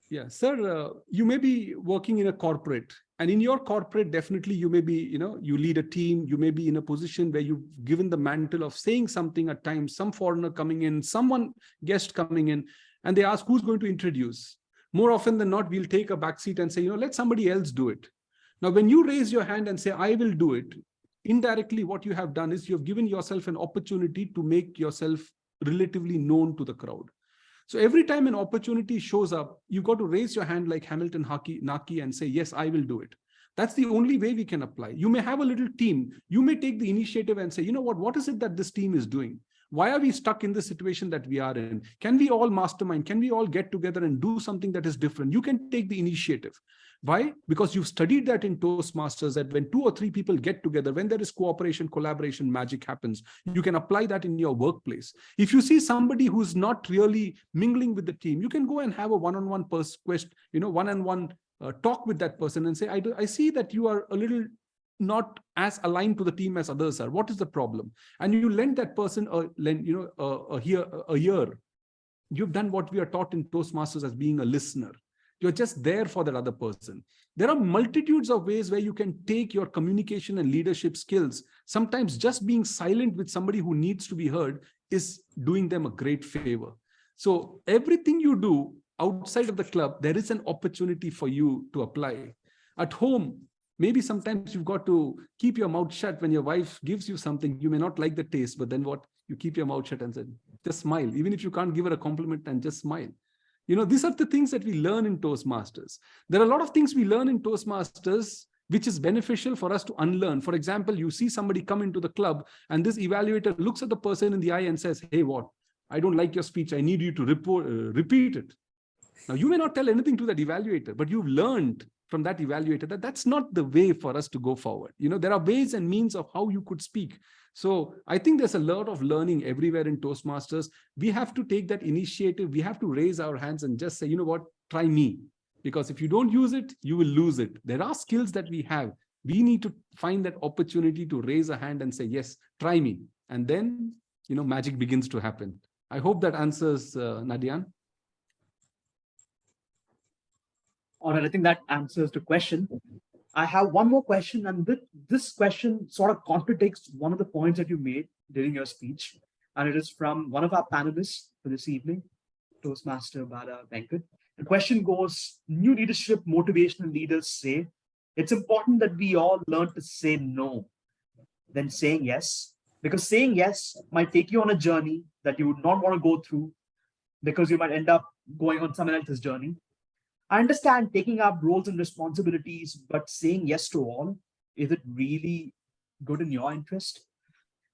S1: Yeah, sir, you may be working in a corporate, and in your corporate, definitely you may be, you lead a team, you may be in a position where you've given the mantle of saying something at times, some foreigner coming in, guest coming in, and they ask who's going to introduce. More often than not, we'll take a backseat and say, let somebody else do it. Now, when you raise your hand and say, I will do it, indirectly, what you have done is you've given yourself an opportunity to make yourself relatively known to the crowd. So every time an opportunity shows up, you got to raise your hand like Hamilton Naki and say, yes, I will do it. That's the only way we can apply. You may have a little team. You may take the initiative and say, what is it that this team is doing? Why are we stuck in the situation that we are in? Can we all mastermind? Can we all get together and do something that is different? You can take the initiative. Why? Because you've studied that in Toastmasters, that when 2 or 3 people get together, when there is cooperation, collaboration, magic happens. You can apply that in your workplace. If you see somebody who's not really mingling with the team, you can go and have a one-on-one one-on-one talk with that person and say, I see that you are a little not as aligned to the team as others are. What is the problem? And you lend that person a year. You've done what we are taught in Toastmasters as being a listener. You're just there for that other person. There are multitudes of ways where you can take your communication and leadership skills. Sometimes just being silent with somebody who needs to be heard is doing them a great favor. So everything you do outside of the club, there is an opportunity for you to apply. At home, Maybe sometimes you've got to keep your mouth shut when your wife gives you something. You may not like the taste, but then what? You keep your mouth shut and say, just smile. Even if you can't give her a compliment, and just smile. These are the things that we learn in Toastmasters. There are a lot of things we learn in Toastmasters which is beneficial for us to unlearn. For example, you see somebody come into the club and this evaluator looks at the person in the eye and says, hey, what? I don't like your speech. I need you to repeat it. Now, you may not tell anything to that evaluator, but you've learned from that evaluator that that's not the way for us to go forward. There are ways and means of how you could speak. So I think there's a lot of learning everywhere in Toastmasters. We have to take that initiative. We have to raise our hands and just say, you know what, try me. Because if you don't use it, you will lose it. There are skills that we have. We need to find that opportunity to raise a hand and say, yes, try me. And then, magic begins to happen. I hope that answers, Nadian.
S4: All right, I think that answers the question. I have one more question, and this question sort of contradicts one of the points that you made during your speech. And it is from one of our panelists for this evening, Toastmaster Bala Venkat. The question goes, new leadership motivational leaders say, it's important that we all learn to say no than saying yes, because saying yes might take you on a journey that you would not want to go through because you might end up going on someone else's journey. I understand taking up roles and responsibilities, but saying yes to all, is it really good in your interest?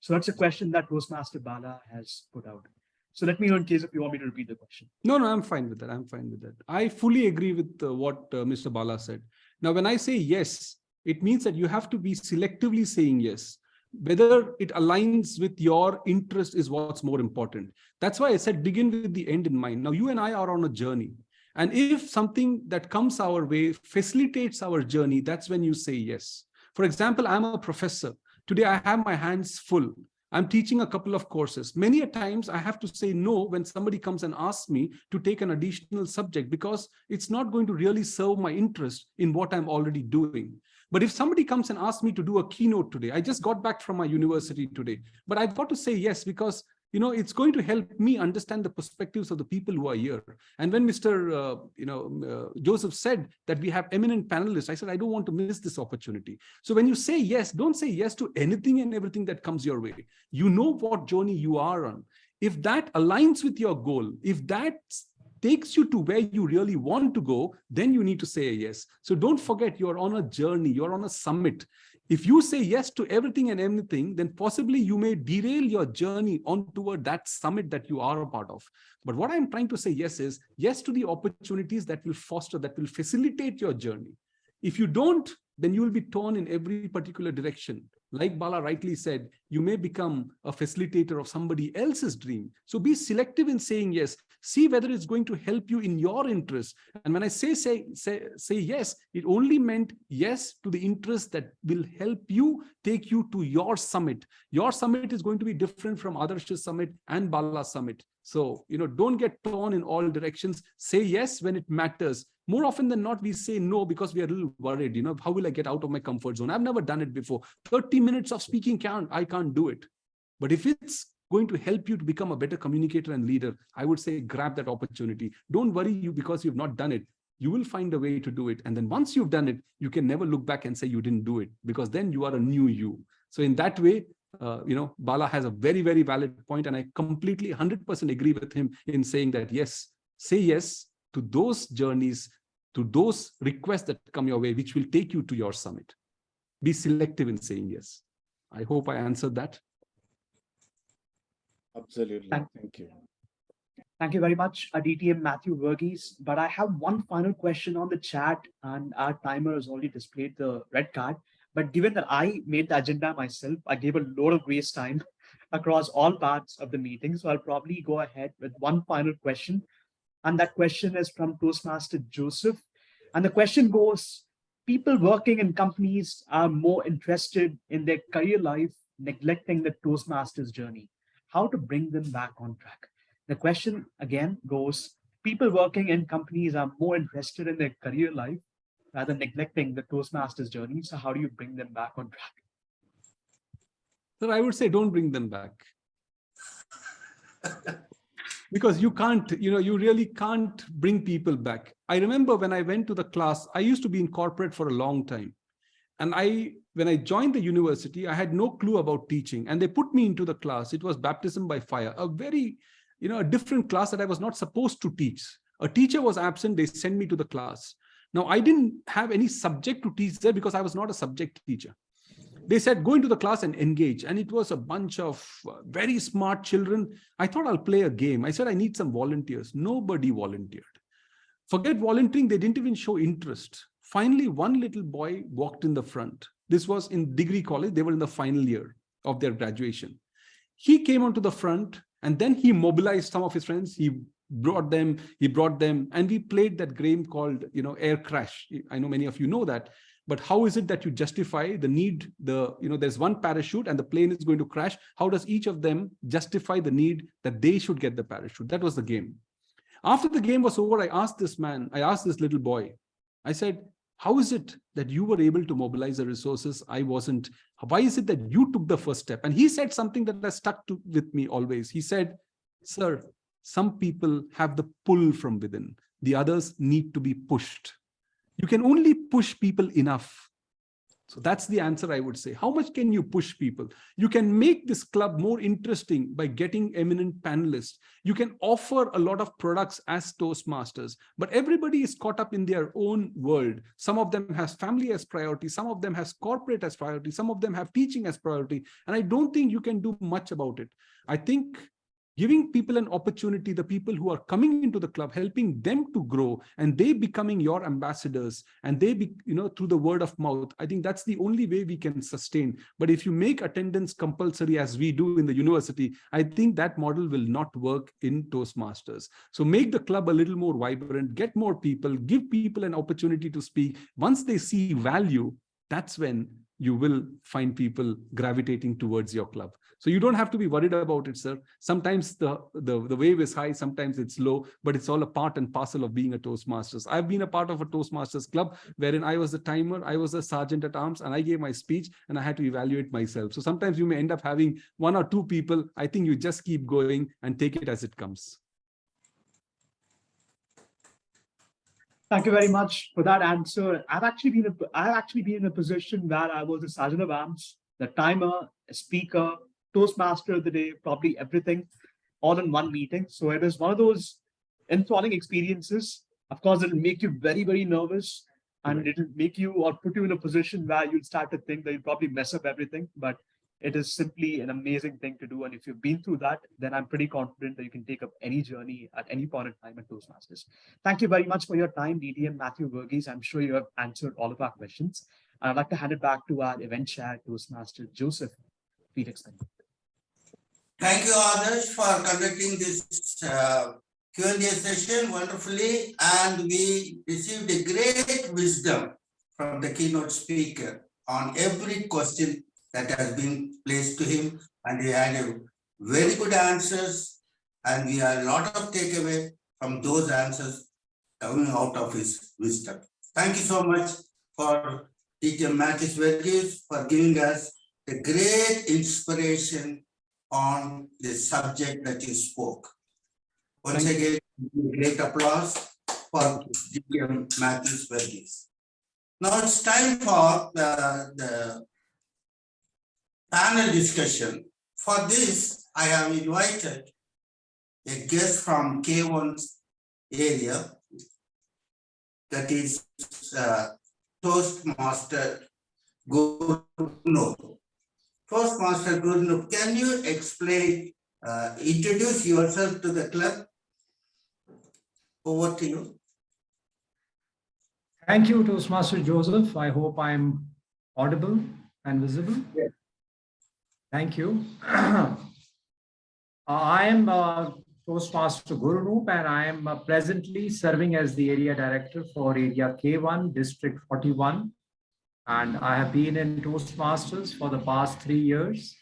S4: So that's a question that Toastmaster Bala has put out. So let me know in case if you want me to repeat the question.
S1: No, I'm fine with that. I'm fine with that. I fully agree with what Mr. Bala said. Now, when I say yes, it means that you have to be selectively saying yes. Whether it aligns with your interest is what's more important. That's why I said begin with the end in mind. Now, you and I are on a journey. And if something that comes our way facilitates our journey, that's when you say yes. For example, I'm a professor. Today, I have my hands full. I'm teaching a couple of courses. Many a times I have to say no when somebody comes and asks me to take an additional subject because it's not going to really serve my interest in what I'm already doing. But if somebody comes and asks me to do a keynote today, I just got back from my university today, but I've got to say yes because it's going to help me understand the perspectives of the people who are here. And when Mr. Joseph said that we have eminent panelists, I said, I don't want to miss this opportunity. So when you say yes, don't say yes to anything and everything that comes your way. You know what journey you are on. If that aligns with your goal, if that takes you to where you really want to go, then you need to say a yes. So don't forget, you're on a journey, you're on a summit. If you say yes to everything and anything, then possibly you may derail your journey on toward that summit that you are a part of. But what I'm trying to say yes is yes to the opportunities that will foster, that will facilitate your journey. If you don't, then you will be torn in every particular direction. Like Bala rightly said, you may become a facilitator of somebody else's dream. So be selective in saying yes. See whether it's going to help you in your interest. And when I say yes, it only meant yes to the interest that will help you take you to your summit. Your summit is going to be different from Adarsh's summit and Bala's summit. So, don't get torn in all directions. Say yes when it matters. More often than not, we say no because we are a little worried. How will I get out of my comfort zone? I've never done it before. 30 minutes of speaking I can't do it. But if it's going to help you to become a better communicator and leader, I would say grab that opportunity. Don't worry because you've not done it. You will find a way to do it. And then once you've done it, you can never look back and say you didn't do it because then you are a new you. So in that way, Bala has a very, very valid point, and I completely 100% agree with him in saying that, yes, say yes to those journeys, to those requests that come your way, which will take you to your summit. Be selective in saying yes. I hope I answered that.
S5: Absolutely. Thank you.
S4: Thank you very much, DTM Mathew Verghese. But I have one final question on the chat, and our timer has already displayed the red card. But given that I made the agenda myself, I gave a lot of grace time across all parts of the meeting. So I'll probably go ahead with one final question. And that question is from Toastmaster Joseph. And the question goes, people working in companies are more interested in their career life, neglecting the Toastmasters journey. How to bring them back on track? The question again goes, people working in companies are more interested in their career life rather than neglecting the Toastmasters journey. So how do you bring them back on track?
S1: So I would say don't bring them back. Because you can't, you really can't bring people back. I remember when I went to the class, I used to be in corporate for a long time. And when I joined the university, I had no clue about teaching, and they put me into the class. It was baptism by fire, a very, a different class that I was not supposed to teach. A teacher was absent, they sent me to the class. Now, I didn't have any subject to teach there because I was not a subject teacher. They said, go into the class and engage. And it was a bunch of very smart children. I thought I'll play a game. I said, I need some volunteers. Nobody volunteered. Forget volunteering, they didn't even show interest. Finally, one little boy walked in the front. This was in degree college. They were in the final year of their graduation. He came onto the front, and then he mobilized some of his friends. He brought them, and we played that game called, air crash. I know many of you know that. But how is it that you justify the need, there's one parachute and the plane is going to crash. How does each of them justify the need that they should get the parachute? That was the game. After the game was over, I asked this little boy, I said, how is it that you were able to mobilize the resources? I wasn't. Why is it that you took the first step? And he said something that has stuck with me always. He said, sir, some people have the pull from within. The others need to be pushed. You can only push people enough. So that's the answer I would say. How much can you push people? You can make this club more interesting by getting eminent panelists. You can offer a lot of products as Toastmasters, but everybody is caught up in their own world. Some of them has family as priority. Some of them has corporate as priority. Some of them have teaching as priority. And I don't think you can do much about it. I think giving people an opportunity, the people who are coming into the club, helping them to grow, and they becoming your ambassadors, and they be, through the word of mouth, I think that's the only way we can sustain. But if you make attendance compulsory as we do in the university, I think that model will not work in Toastmasters. So make the club a little more vibrant, get more people, give people an opportunity to speak. Once they see value, that's when you will find people gravitating towards your club. So you don't have to be worried about it, sir. Sometimes the wave is high, sometimes it's low, but it's all a part and parcel of being a Toastmasters. I've been a part of a Toastmasters club wherein I was the timer, I was a sergeant at arms, and I gave my speech and I had to evaluate myself. So sometimes you may end up having 1 or 2 people. I think you just keep going and take it as it comes.
S4: Thank you very much for that answer. I've actually been in a position where I was a sergeant of arms, the timer, a speaker, Toastmaster of the day, probably everything, all in one meeting. So it is one of those enthralling experiences. Of course, it'll make you very, very nervous, and it'll make you or put you in a position where you'll start to think that you'll probably mess up everything. But it is simply an amazing thing to do. And if you've been through that, then I'm pretty confident that you can take up any journey at any point in time at Toastmasters. Thank you very much for your time, DTM, Mathew, Verghese. I'm sure you have answered all of our questions. And I'd like to hand it back to our event chair, Toastmaster Joseph Felix.
S3: Thank you, Adarsh, for conducting this Q&A session wonderfully. And we received a great wisdom from the keynote speaker on every question that has been placed to him. And he had a very good answers. And we had a lot of takeaway from those answers coming out of his wisdom. Thank you so much for DTM Mathew Verghese for giving us a great inspiration on the subject that you spoke. Once again, great applause for DTM Mathew Verghese. Now it's time for the panel discussion. For this, I have invited a guest from K1's area, that is Toastmaster Gurnu. Toastmaster Gurnu, can you explain, introduce yourself to the club? Over to you.
S7: Thank you, Toastmaster Joseph. I hope I'm audible and visible.
S3: Yes.
S7: Thank you. I am Toastmaster Gurnu, and I am presently serving as the area director for Area K1, District 41. And I have been in Toastmasters for the past 3 years.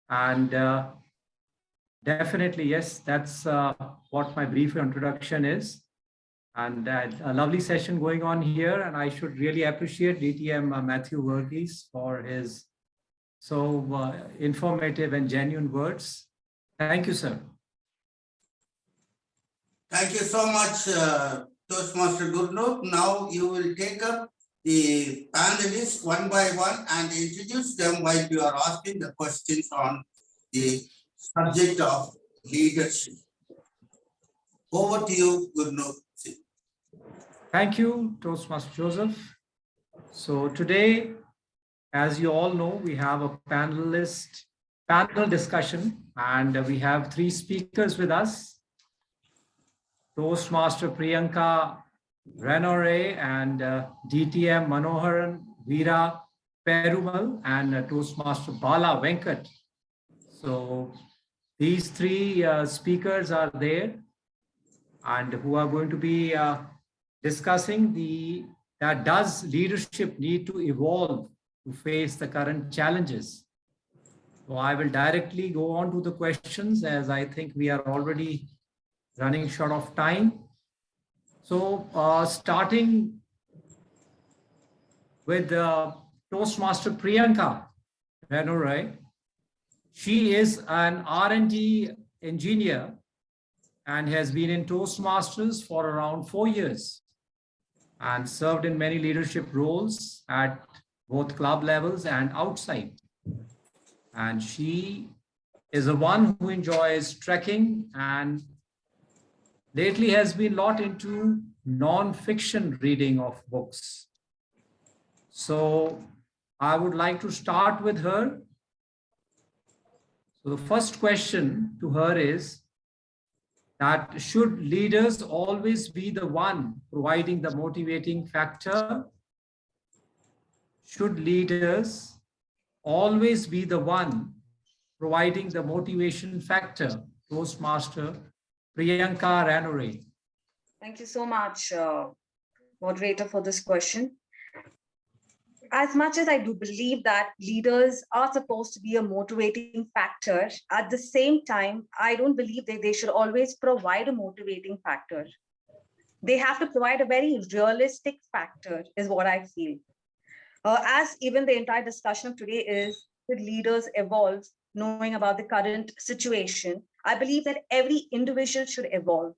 S7: And definitely, yes, that's what my brief introduction is. And a lovely session going on here. And I should really appreciate DTM Mathew Verghese for his so informative and genuine words. Thank you, sir.
S3: Thank you so much, Toastmaster Gurnu. Now you will take up the panelists one by one and introduce them while you are asking the questions on the subject of leadership. Over to you, Gurnu.
S7: Thank you, Toastmaster Joseph. So today, as you all know, we have a panel discussion, and we have 3 speakers with us. Toastmaster Priyanka Renore and DTM Manoharan Veera Perumal and Toastmaster Bala Venkat. So these 3 speakers are there and who are going to be discussing that does leadership need to evolve to face the current challenges. So I will directly go on to the questions, as I think we are already running short of time. So starting with Toastmaster Priyanka Renore. She is an R&D engineer and has been in Toastmasters for around 4 years and served in many leadership roles at both club levels and outside. And she is the one who enjoys trekking and lately has been a lot into non-fiction reading of books. So I would like to start with her. So the first question to her is that should leaders always be the one providing the motivating factor? Should leaders always be the one providing the motivation factor? Toastmaster Priyanka Renore.
S9: Thank you so much, moderator, for this question. As much as I do believe that leaders are supposed to be a motivating factor, at the same time, I don't believe that they should always provide a motivating factor. They have to provide a very realistic factor, is what I feel. As even the entire discussion of today is, should leaders evolve, knowing about the current situation, I believe that every individual should evolve.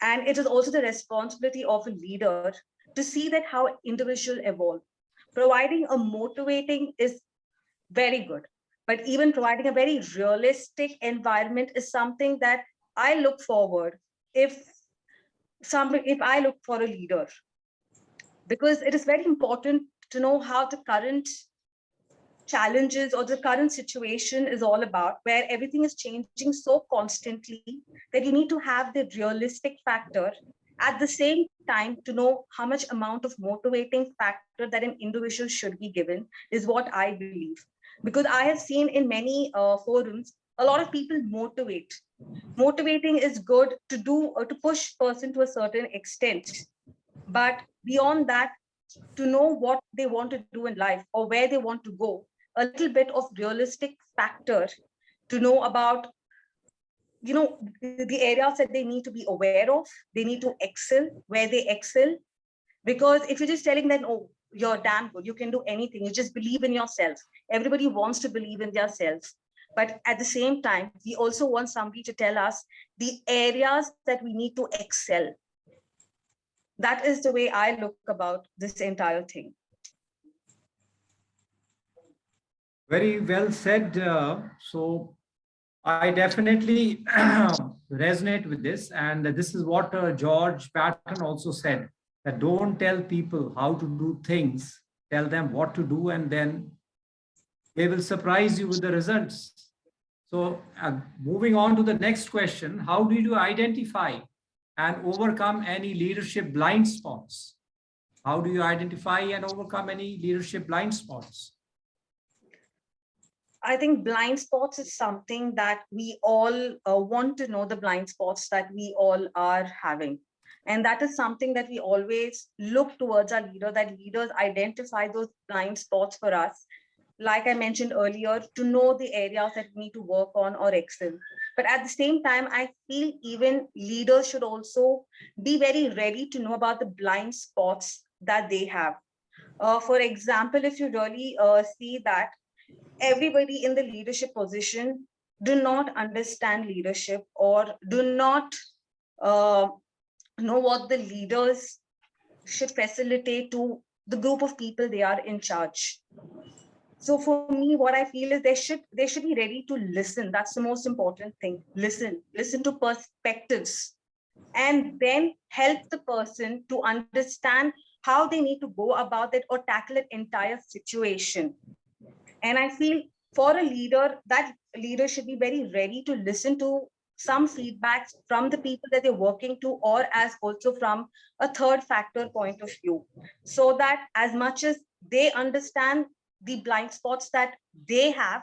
S9: And it is also the responsibility of a leader to see that how individual evolve. Providing a motivating is very good, but even providing a very realistic environment is something that I look forward if I look for a leader, because it is very important to know how the current challenges or the current situation is all about, where everything is changing so constantly that you need to have the realistic factor at the same time to know how much amount of motivating factor that an individual should be given is what I believe. Because I have seen in many forums, a lot of people motivate. Motivating is good to do or to push person to a certain extent. But beyond that, to know what they want to do in life or where they want to go, a little bit of realistic factor to know about, the areas that they need to be aware of, they need to excel, where they excel. Because if you're just telling them, oh, you're damn good, you can do anything, you just believe in yourself. Everybody wants to believe in themselves. But at the same time, we also want somebody to tell us the areas that we need to excel. That is the way I look about this entire thing.
S7: Very well said. So I definitely resonate with this. And this is what George Patton also said, that don't tell people how to do things, tell them what to do, and then they will surprise you with the results. So moving on to the next question, how do you identify and overcome any leadership blind spots? How do you identify and overcome any leadership blind spots?
S9: I think blind spots is something that we all want to know, the blind spots that we all are having. And that is something that we always look towards our leader, that leaders identify those blind spots for us. Like I mentioned earlier, to know the areas that we need to work on or excel. But at the same time, I feel even leaders should also be very ready to know about the blind spots that they have. For example, if you really see that everybody in the leadership position do not understand leadership or do not know what the leaders should facilitate to the group of people they are in charge. So for me, what I feel is they should be ready to listen. That's the most important thing. Listen to perspectives, and then help the person to understand how they need to go about it or tackle an entire situation. And I feel for a leader, that leader should be very ready to listen to some feedbacks from the people that they're working to, or as also from a third factor point of view, so that as much as they understand the blind spots that they have,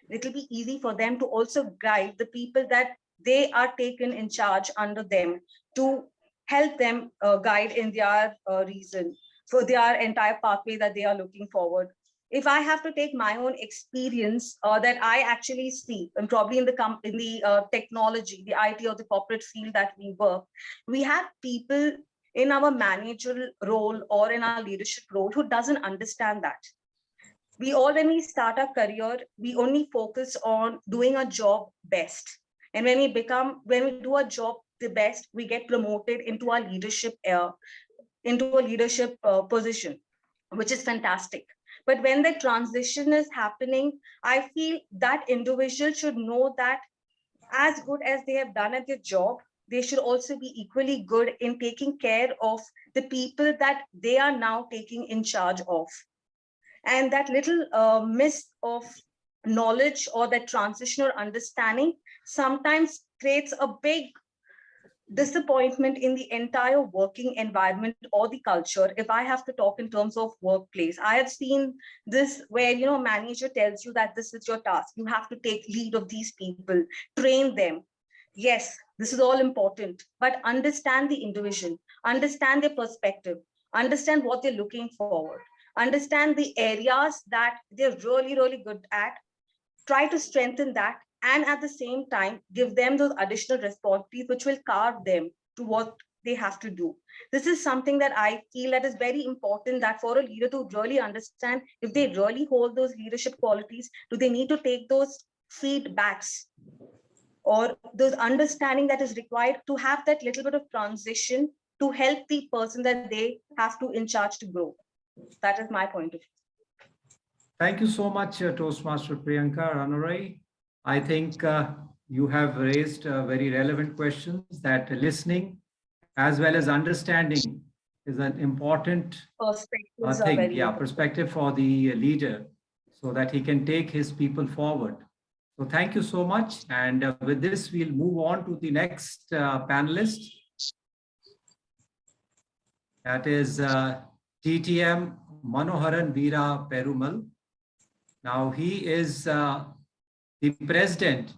S9: it'll be easy for them to also guide the people that they are taken in charge under them, to help them guide in their reason for their entire pathway that they are looking forward. If I have to take my own experience that I actually see, and probably in the technology, the IT or the corporate field that we work, we have people in our managerial role or in our leadership role who doesn't understand that. We all, when we start our career, we only focus on doing a job best. And when we do a job the best, we get promoted into a leadership position, which is fantastic. But when the transition is happening, I feel that individual should know that as good as they have done at their job, they should also be equally good in taking care of the people that they are now taking in charge of. And that little miss of knowledge or that transition or understanding sometimes creates a big disappointment in the entire working environment or the culture. If I have to talk in terms of workplace, I have seen this where, manager tells you that this is your task. You have to take lead of these people, train them. Yes, this is all important, but understand the individual, understand their perspective, understand what they're looking forward, understand the areas that they're really, really good at, try to strengthen that, and at the same time, give them those additional responsibilities which will carve them to what they have to do. This is something that I feel that is very important, that for a leader to really understand if they really hold those leadership qualities, do they need to take those feedbacks or those understanding that is required to have that little bit of transition to help the person that they have to in charge to grow. That is my point of view.
S7: Thank you so much, Toastmaster Priyanka Ranorai. I think you have raised very relevant questions, that listening as well as understanding is an important thing. Yeah, perspective for the leader, so that he can take his people forward. So thank you so much. And with this, we'll move on to the next panelist. That is DTM Manoharan Veera Perumal. Now he is the president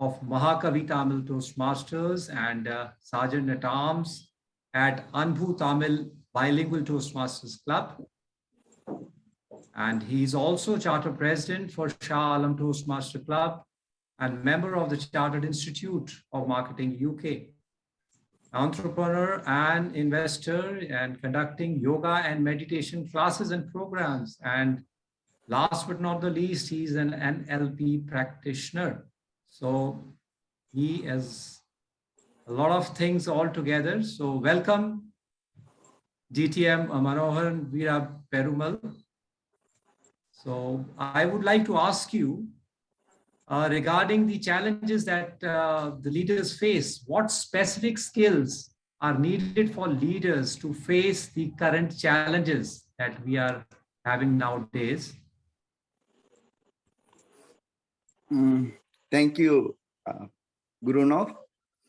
S7: of Mahakavi Tamil Toastmasters and Sergeant at Arms at Anbhu Tamil Bilingual Toastmasters Club. And he's also charter president for Shah Alam Toastmaster Club and member of the Chartered Institute of Marketing UK. Entrepreneur and investor, and conducting yoga and meditation classes and programs. And last but not the least, he's an NLP practitioner. So he has a lot of things all together. So welcome, DTM Manoharan Veera Perumal. So I would like to ask you regarding the challenges that the leaders face. What specific skills are needed for leaders to face the current challenges that we are having nowadays?
S5: Thank you, Gurunov.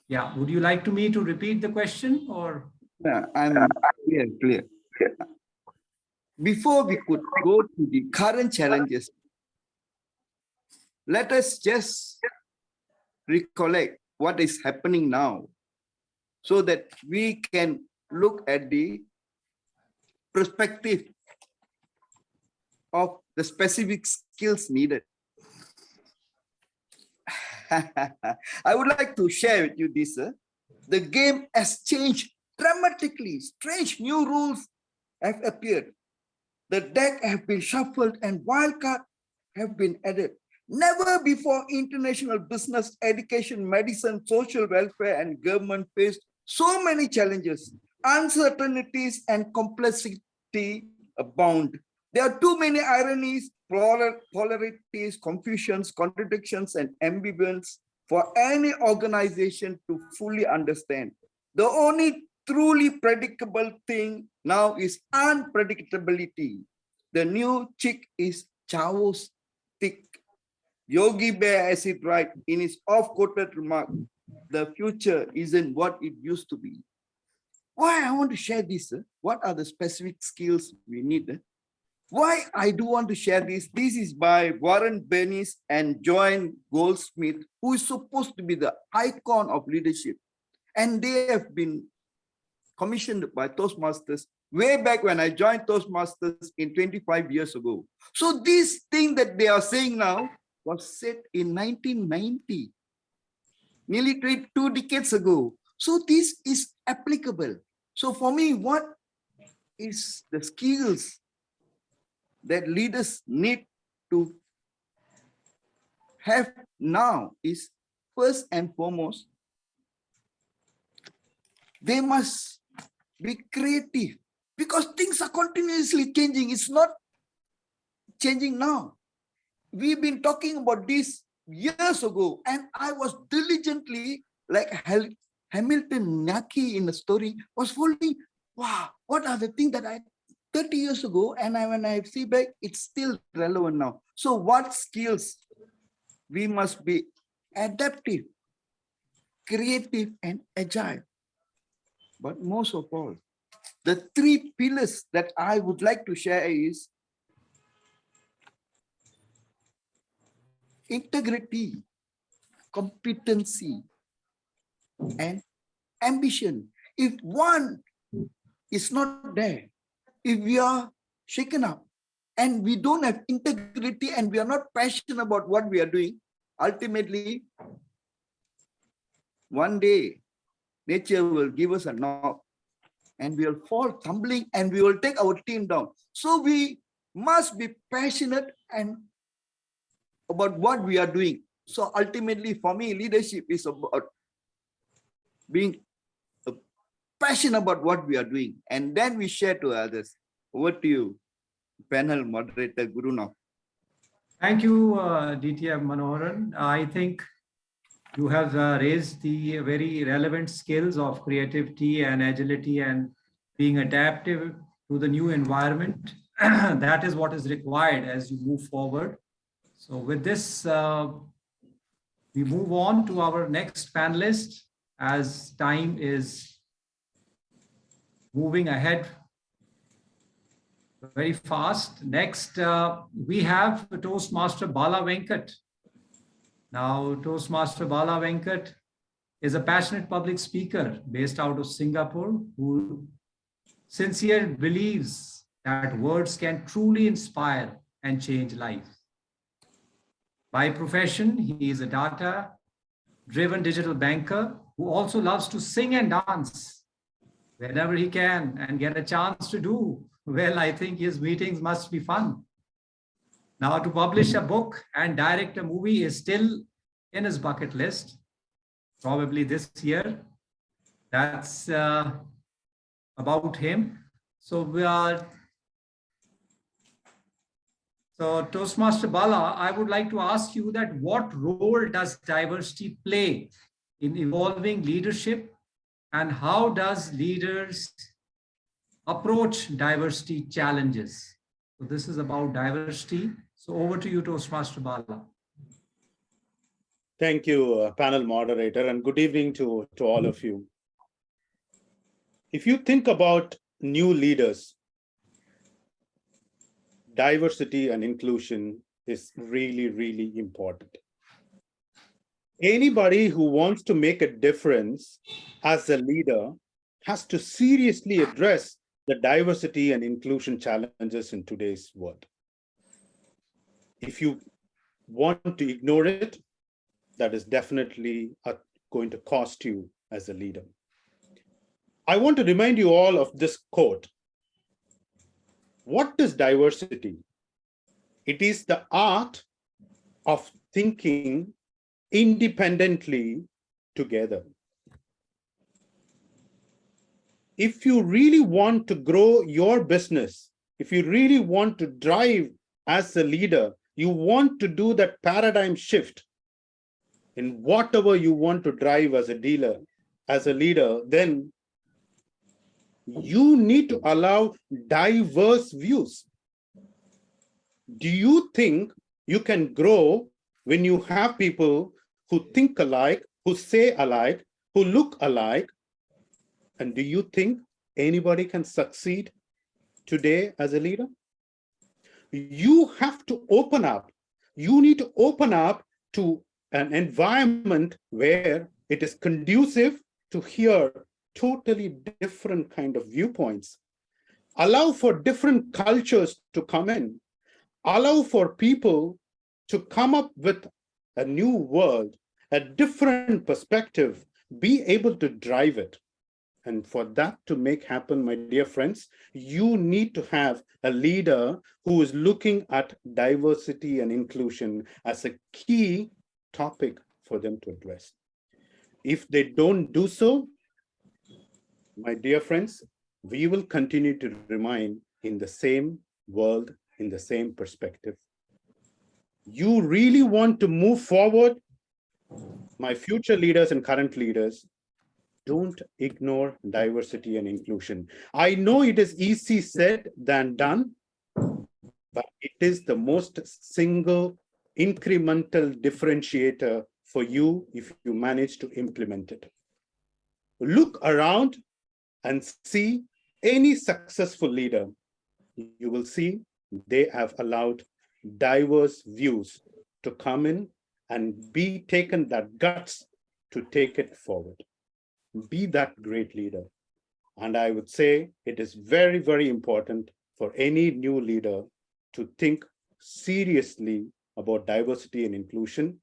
S7: Yeah, would you like me to repeat the question, or?
S5: Yeah, I'm clear. Before we could go to the current challenges, let us just recollect what is happening now, so that we can look at the perspective of the specific skills needed. I would like to share with you this. The game has changed dramatically. Strange new rules have appeared. The deck have been shuffled and wildcard have been added. Never before international business, education, medicine, social welfare, and government faced so many challenges, uncertainties, and complexity abound. There are too many ironies, polarities, confusions, contradictions, and ambivalence for any organization to fully understand. The only truly predictable thing now is unpredictability. The new chick is Chao's thick. Yogi Bear has it right in his oft-quoted remark, the future isn't what it used to be. Why I want to share this? What are the specific skills we need? Why I do want to share this? This is by Warren Bernice and Joan Goldsmith, who is supposed to be the icon of leadership. And they have been commissioned by Toastmasters way back when I joined Toastmasters in 25 years ago. So this thing that they are saying now was said in 1990, nearly 2 decades ago. So this is applicable. So for me, what is the skills that leaders need to have now is, first and foremost, they must be creative, because things are continuously changing. It's not changing now. We've been talking about this years ago, and I was diligently, like Hamilton Naki in the story, was following, wow, what are the things that I 30 years ago, and when I see back, it's still relevant now. So what skills? We must be adaptive, creative, and agile. But most of all, the 3 pillars that I would like to share is integrity, competency, and ambition. If one is not there, if we are shaken up and we don't have integrity and we are not passionate about what we are doing, ultimately, one day, nature will give us a knock and we will fall tumbling and we will take our team down. So we must be passionate and about what we are doing. So ultimately, for me, leadership is about being passionate about what we are doing, and then we share to others. Over to you, panel moderator Gurunath.
S7: Thank you, DTM Manoharan. I think you have raised the very relevant skills of creativity and agility and being adaptive to the new environment. That is what is required as you move forward. So with this, we move on to our next panelist as time is moving ahead very fast. Next, we have Toastmaster Bala Venkat. Now, Toastmaster Bala Venkat is a passionate public speaker based out of Singapore who sincerely believes that words can truly inspire and change lives. By profession, he is a data-driven digital banker who also loves to sing and dance whenever he can and get a chance to do. Well, I think his meetings must be fun. Now, to publish a book and direct a movie is still in his bucket list, probably this year. That's about him. So Toastmaster Bala, I would like to ask you that what role does diversity play in evolving leadership, and how does leaders approach diversity challenges? So this is about diversity. So over to you, Toastmaster Bala.
S10: Thank you, panel moderator, and good evening to all of you. If you think about new leaders, diversity and inclusion is really, really important. Anybody who wants to make a difference as a leader has to seriously address the diversity and inclusion challenges in today's world. If you want to ignore it, that is definitely going to cost you as a leader. I want to remind you all of this quote. What is diversity? It is the art of thinking independently together. If you really want to grow your business if you really want to drive as a leader, you want to do that paradigm shift in whatever you want to drive as a dealer, as a leader, then you need to allow diverse views. Do you think you can grow when you have people who think alike, who say alike, who look alike? And do you think anybody can succeed today as a leader? You have to open up. You need to open up to an environment where it is conducive to hear totally different kind of viewpoints. Allow for different cultures to come in. Allow for people to come up with a new world, a different perspective, be able to drive it. And for that to make happen, my dear friends, you need to have a leader who is looking at diversity and inclusion as a key topic for them to address. If they don't do so, my dear friends, we will continue to remain in the same world, in the same perspective. You really want to move forward, my future leaders and current leaders, don't ignore diversity and inclusion. I know it is easy said than done, but it is the most single incremental differentiator for you if you manage to implement it. Look around and see any successful leader. You will see they have allowed diverse views to come in and be taken that guts to take it forward. Be that great leader. And I would say it is very, very important for any new leader to think seriously about diversity and inclusion.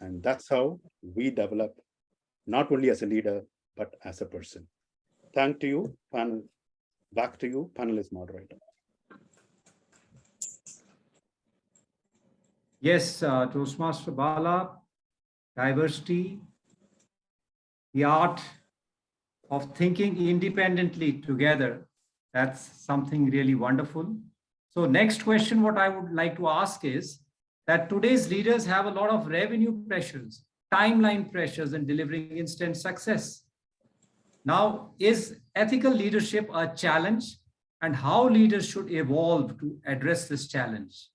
S10: And that's how we develop, not only as a leader, but as a person. Thank you, panel. Back to you, panelist moderator.
S7: Yes, Toastmaster Bala, diversity, the art of thinking independently together. That's something really wonderful. So next question, what I would like to ask is that today's leaders have a lot of revenue pressures, timeline pressures, and delivering instant success. Now, is ethical leadership a challenge, and how leaders should evolve to address this challenge?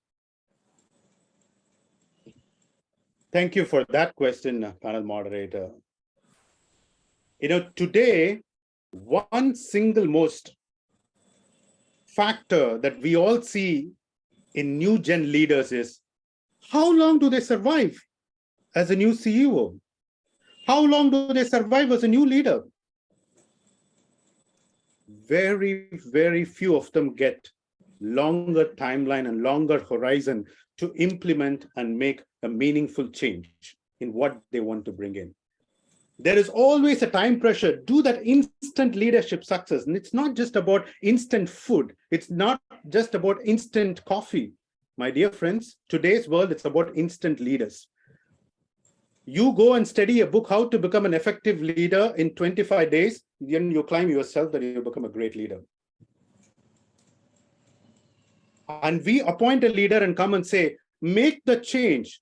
S10: Thank you for that question, panel moderator. You know, today, one single most factor that we all see in new gen leaders is how long do they survive as a new CEO? How long do they survive as a new leader? Very, very few of them get longer timeline and longer horizon to implement and make a meaningful change in what they want to bring in. There is always a time pressure. Do that instant leadership success. And it's not just about instant food. It's not just about instant coffee. My dear friends, today's world, it's about instant leaders. You go and study a book, How to Become an Effective Leader in 25 days, then you claim yourself that you become a great leader. And we appoint a leader and come and say, make the change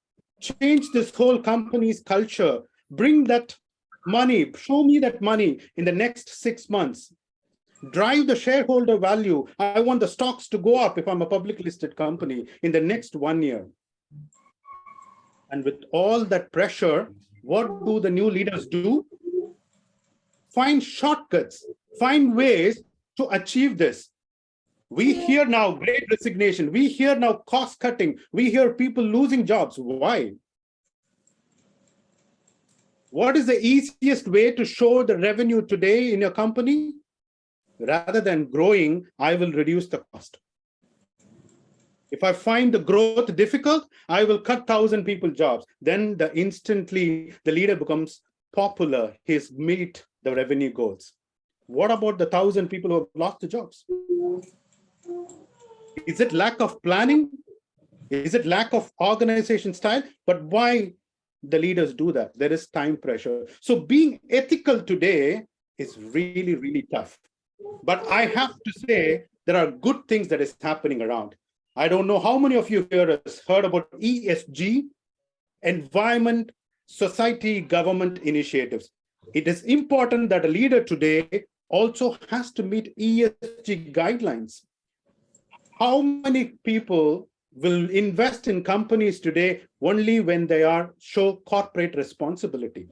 S10: this whole company's culture, bring that money, show me that money in the next 6 months. Drive the shareholder value. I want the stocks to go up if I'm a public listed company in the next 1 year. And with all that pressure, what do the new leaders do? Find shortcuts, find ways to achieve this. We hear now great resignation. We hear now cost cutting. We hear people losing jobs. Why? What is the easiest way to show the revenue today in your company? Rather than growing, I will reduce the cost. If I find the growth difficult, I will cut 1,000 people jobs. Then instantly the leader becomes popular. He's meet the revenue goals. What about the 1,000 people who have lost the jobs? Is it lack of planning? Is it lack of organization style? But why the leaders do that? There is time pressure. So being ethical today is really, really tough. But I have to say, there are good things that is happening around. I don't know how many of you here has heard about ESG, environment, society, government initiatives. It is important that a leader today also has to meet ESG guidelines. How many people will invest in companies today only when they show corporate responsibility?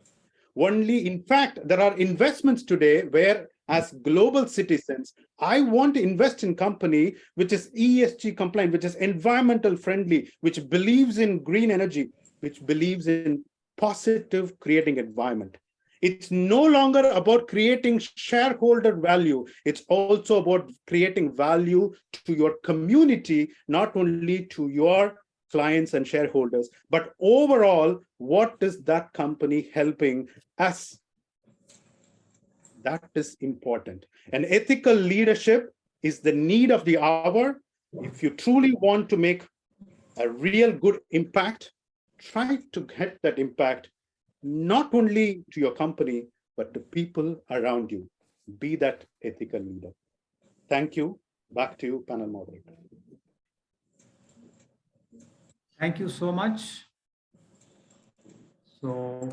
S10: Only, in fact, there are investments today where, as global citizens, I want to invest in company which is ESG compliant, which is environmental friendly, which believes in green energy, which believes in positive creating environment. It's no longer about creating shareholder value. It's also about creating value to your community, not only to your clients and shareholders, but overall, what is that company helping us? That is important. And ethical leadership is the need of the hour. If you truly want to make a real good impact, try to get that impact not only to your company, but to people around you. Be that ethical leader. Thank you. Back to you, panel moderator.
S7: Thank you so much. So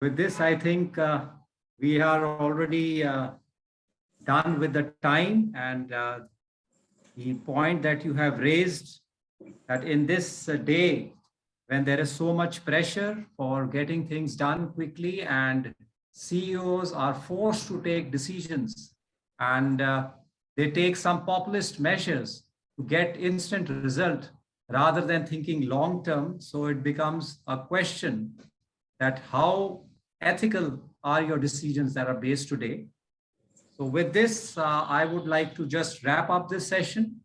S7: with this, I think we are already done with the time, and the point that you have raised, that in this day, when there is so much pressure for getting things done quickly and CEOs are forced to take decisions and they take some populist measures to get instant result rather than thinking long term. So it becomes a question that how ethical are your decisions that are based today. So with this, I would like to just wrap up this session.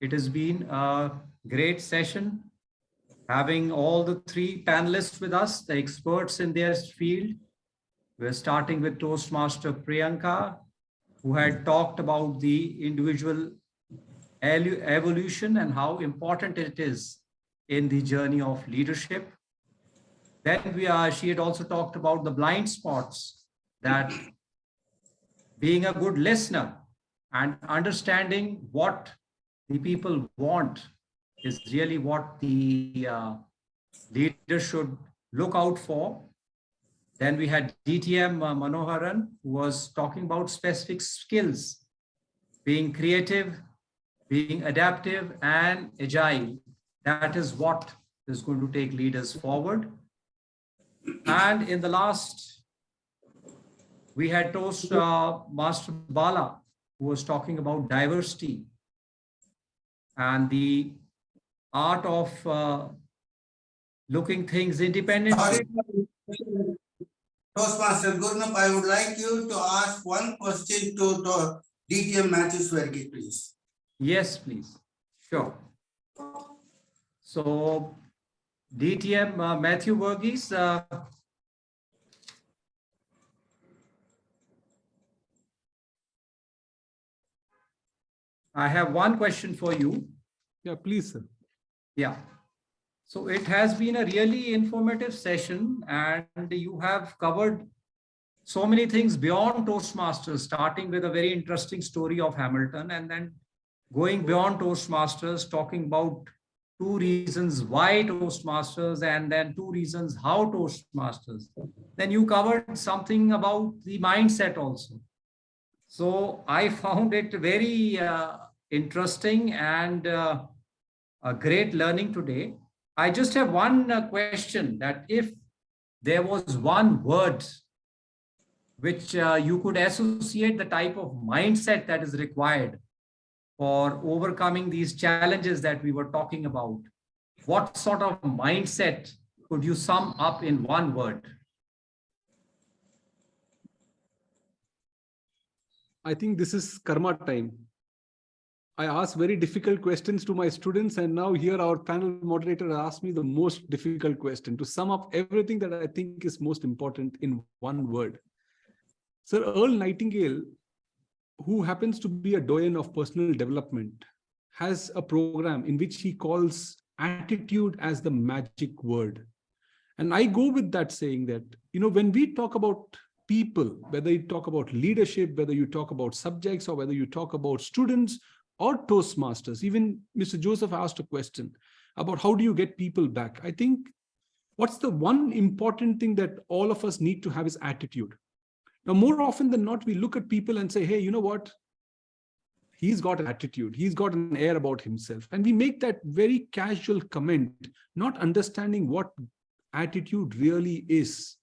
S7: It has been a great session, having all the three panelists with us, the experts in their field. We're starting with Toastmaster Priyanka, who had talked about the individual evolution and how important it is in the journey of leadership. Then she had also talked about the blind spots, that being a good listener and understanding what the people want is really what the leader should look out for. Then we had DTM Manoharan, who was talking about specific skills, being creative, being adaptive and agile. That is what is going to take leaders forward. And in the last, we had Toastmaster Bala, who was talking about diversity and the art of looking things independently.
S3: Toastmaster Gurnup, I would like you to ask one question to DTM Mathew, Verghese, please.
S7: Yes, please. Sure. So DTM Mathew Verghese, I have one question for you.
S1: Yeah, please, sir.
S7: Yeah. So it has been a really informative session, and you have covered so many things beyond Toastmasters, starting with a very interesting story of Hamilton, and then going beyond Toastmasters, talking about 2 reasons why Toastmasters, and then 2 reasons how Toastmasters. Then you covered something about the mindset also. So I found it very interesting and a great learning today. I just have one question, that if there was one word which you could associate the type of mindset that is required for overcoming these challenges that we were talking about, what sort of mindset could you sum up in one word?
S1: I think this is karma time. I ask very difficult questions to my students, and now here our panel moderator asked me the most difficult question to sum up everything that I think is most important in one word. Sir Earl Nightingale, who happens to be a doyen of personal development, has a program in which he calls attitude as the magic word. And I go with that, saying that, when we talk about people, whether you talk about leadership, whether you talk about subjects, or whether you talk about students, or Toastmasters. Even Mr. Joseph asked a question about how do you get people back. I think what's the one important thing that all of us need to have is attitude. Now, more often than not, we look at people and say, hey, you know what? He's got an attitude. He's got an air about himself. And we make that very casual comment, not understanding what attitude really is.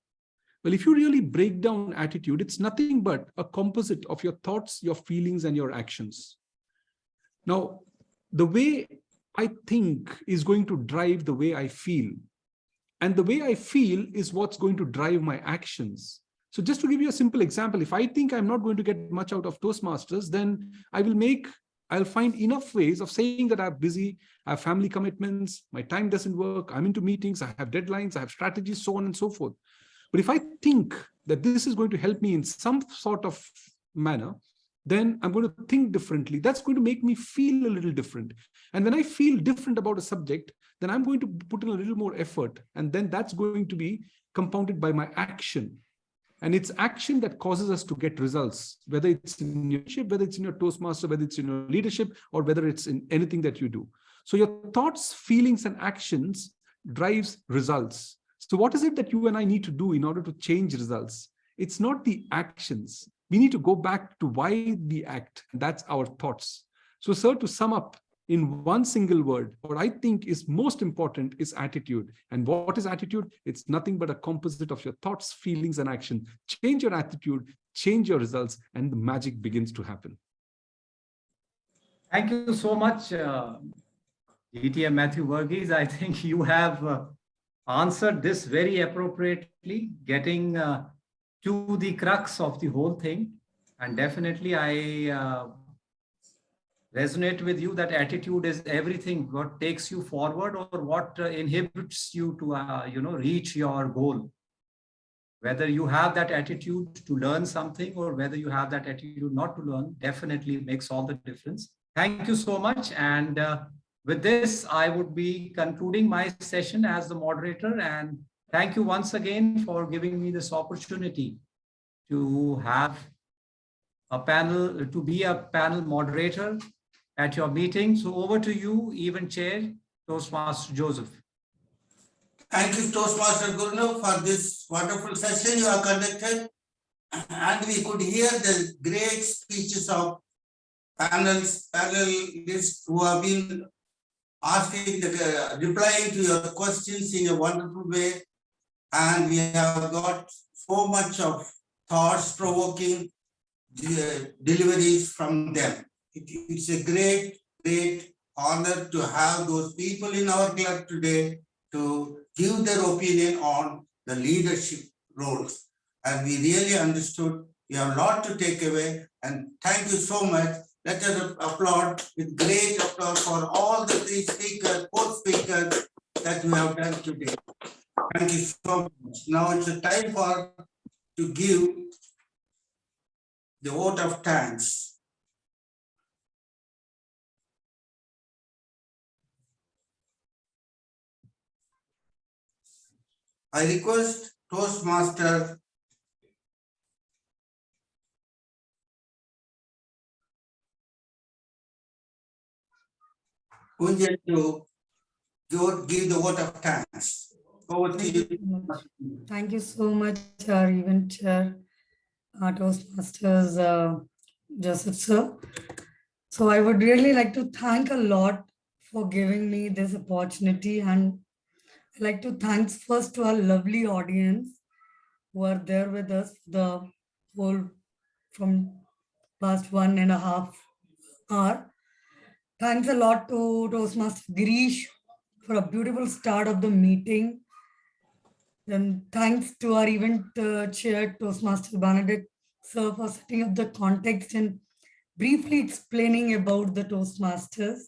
S1: Well, if you really break down attitude, it's nothing but a composite of your thoughts, your feelings, and your actions. Now, the way I think is going to drive the way I feel. And the way I feel is what's going to drive my actions. So just to give you a simple example, if I think I'm not going to get much out of Toastmasters, then I'll find enough ways of saying that I'm busy, I have family commitments, my time doesn't work, I'm into meetings, I have deadlines, I have strategies, so on and so forth. But if I think that this is going to help me in some sort of manner, then I'm going to think differently. That's going to make me feel a little different. And when I feel different about a subject, then I'm going to put in a little more effort. And then that's going to be compounded by my action. And it's action that causes us to get results, whether it's in your leadership, whether it's in your Toastmaster, whether it's in your leadership, or whether it's in anything that you do. So your thoughts, feelings, and actions drives results. So what is it that you and I need to do in order to change results? It's not the actions. We need to go back to why we act. And that's our thoughts. So, sir, to sum up in one single word, what I think is most important is attitude. And what is attitude? It's nothing but a composite of your thoughts, feelings, and action. Change your attitude, change your results, and the magic begins to happen.
S7: Thank you so much, DTM Mathew Verghese. I think you have answered this very appropriately, getting to the crux of the whole thing. And definitely I resonate with you that attitude is everything, what takes you forward or what inhibits you to reach your goal. Whether you have that attitude to learn something or whether you have that attitude not to learn, definitely makes all the difference. Thank you so much. And with this, I would be concluding my session as the moderator. And thank you once again for giving me this opportunity to have a panel, to be a panel moderator at your meeting. So over to you, Event Chair, Toastmaster Joseph.
S3: Thank you, Toastmaster Gurnu, for this wonderful session you have conducted. And we could hear the great speeches of panelists who have been replying to your questions in a wonderful way. And we have got so much of thoughts-provoking deliveries from them. It's a great, great honor to have those people in our club today to give their opinion on the leadership roles. And we really understood. We have a lot to take away. And thank you so much. Let us applaud with great applause for all the three speakers, four speakers that we have done today. Thank you so much. Now it's a time to give the vote of thanks. I request Toastmaster Kunjan to give the vote of thanks. Over to you.
S11: Thank you so much, our event chair, Toastmasters Joseph sir. So I would really like to thank a lot for giving me this opportunity, and I'd like to thank first to our lovely audience who are there with us the whole from past 1.5 hours. Thanks a lot to Toastmaster Girish for a beautiful start of the meeting. Then thanks to our event chair, Toastmaster Benedict sir, for setting up the context and briefly explaining about the Toastmasters.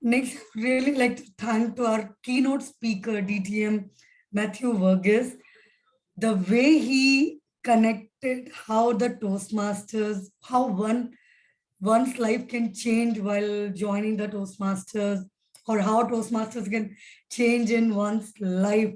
S11: Next, I'd really like to thank to our keynote speaker, DTM Mathew Verghese, the way he connected how the Toastmasters, how one's life can change while joining the Toastmasters, or how Toastmasters can change in one's life.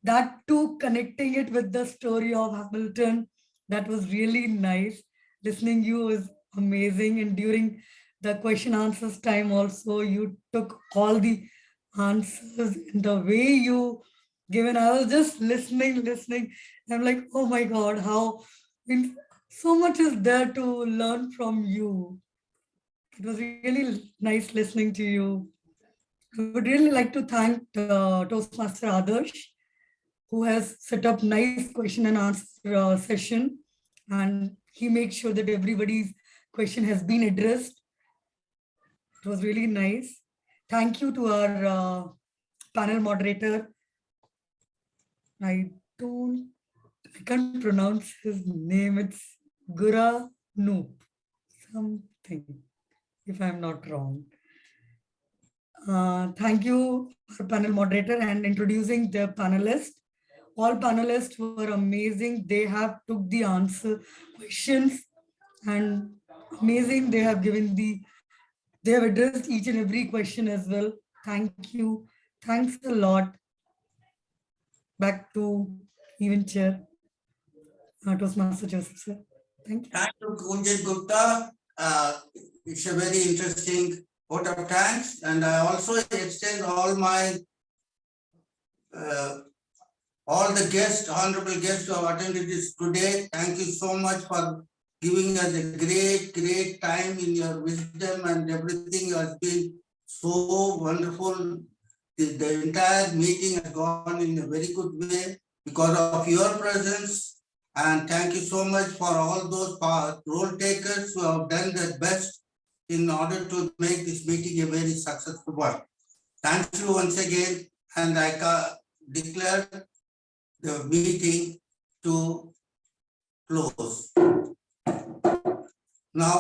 S11: That too, connecting it with the story of Hamilton, that was really nice. Listening you is amazing. And during the question answers time also, you took all the answers in the way you given. I was just listening. I'm like, oh my God, how so much is there to learn from you. It was really nice listening to you. I would really like to thank Toastmaster Adarsh, who has set up nice question and answer session, and he makes sure that everybody's question has been addressed. It was really nice. Thank you to our panel moderator. I can't pronounce his name. It's Gura Noop, something, if I'm not wrong. Thank you, our panel moderator, and introducing the panelists. All panelists were amazing. They have took the answer questions and amazing. They have addressed each and every question as well. Thank you. Thanks a lot. Back to event chair, Toastmaster Joseph, sir. Thank you.
S3: Thank you, Kunjit Gupta. It's a very interesting vote of thanks, and I also extend all the guests, honorable guests who have attended this today. Thank you so much for giving us a great time in your wisdom, and everything has been so wonderful. The entire meeting has gone in a very good way because of your presence. And thank you so much for all those role takers who have done their best in order to make this meeting a very successful one. Thank you once again, and I declare the meeting to close. Now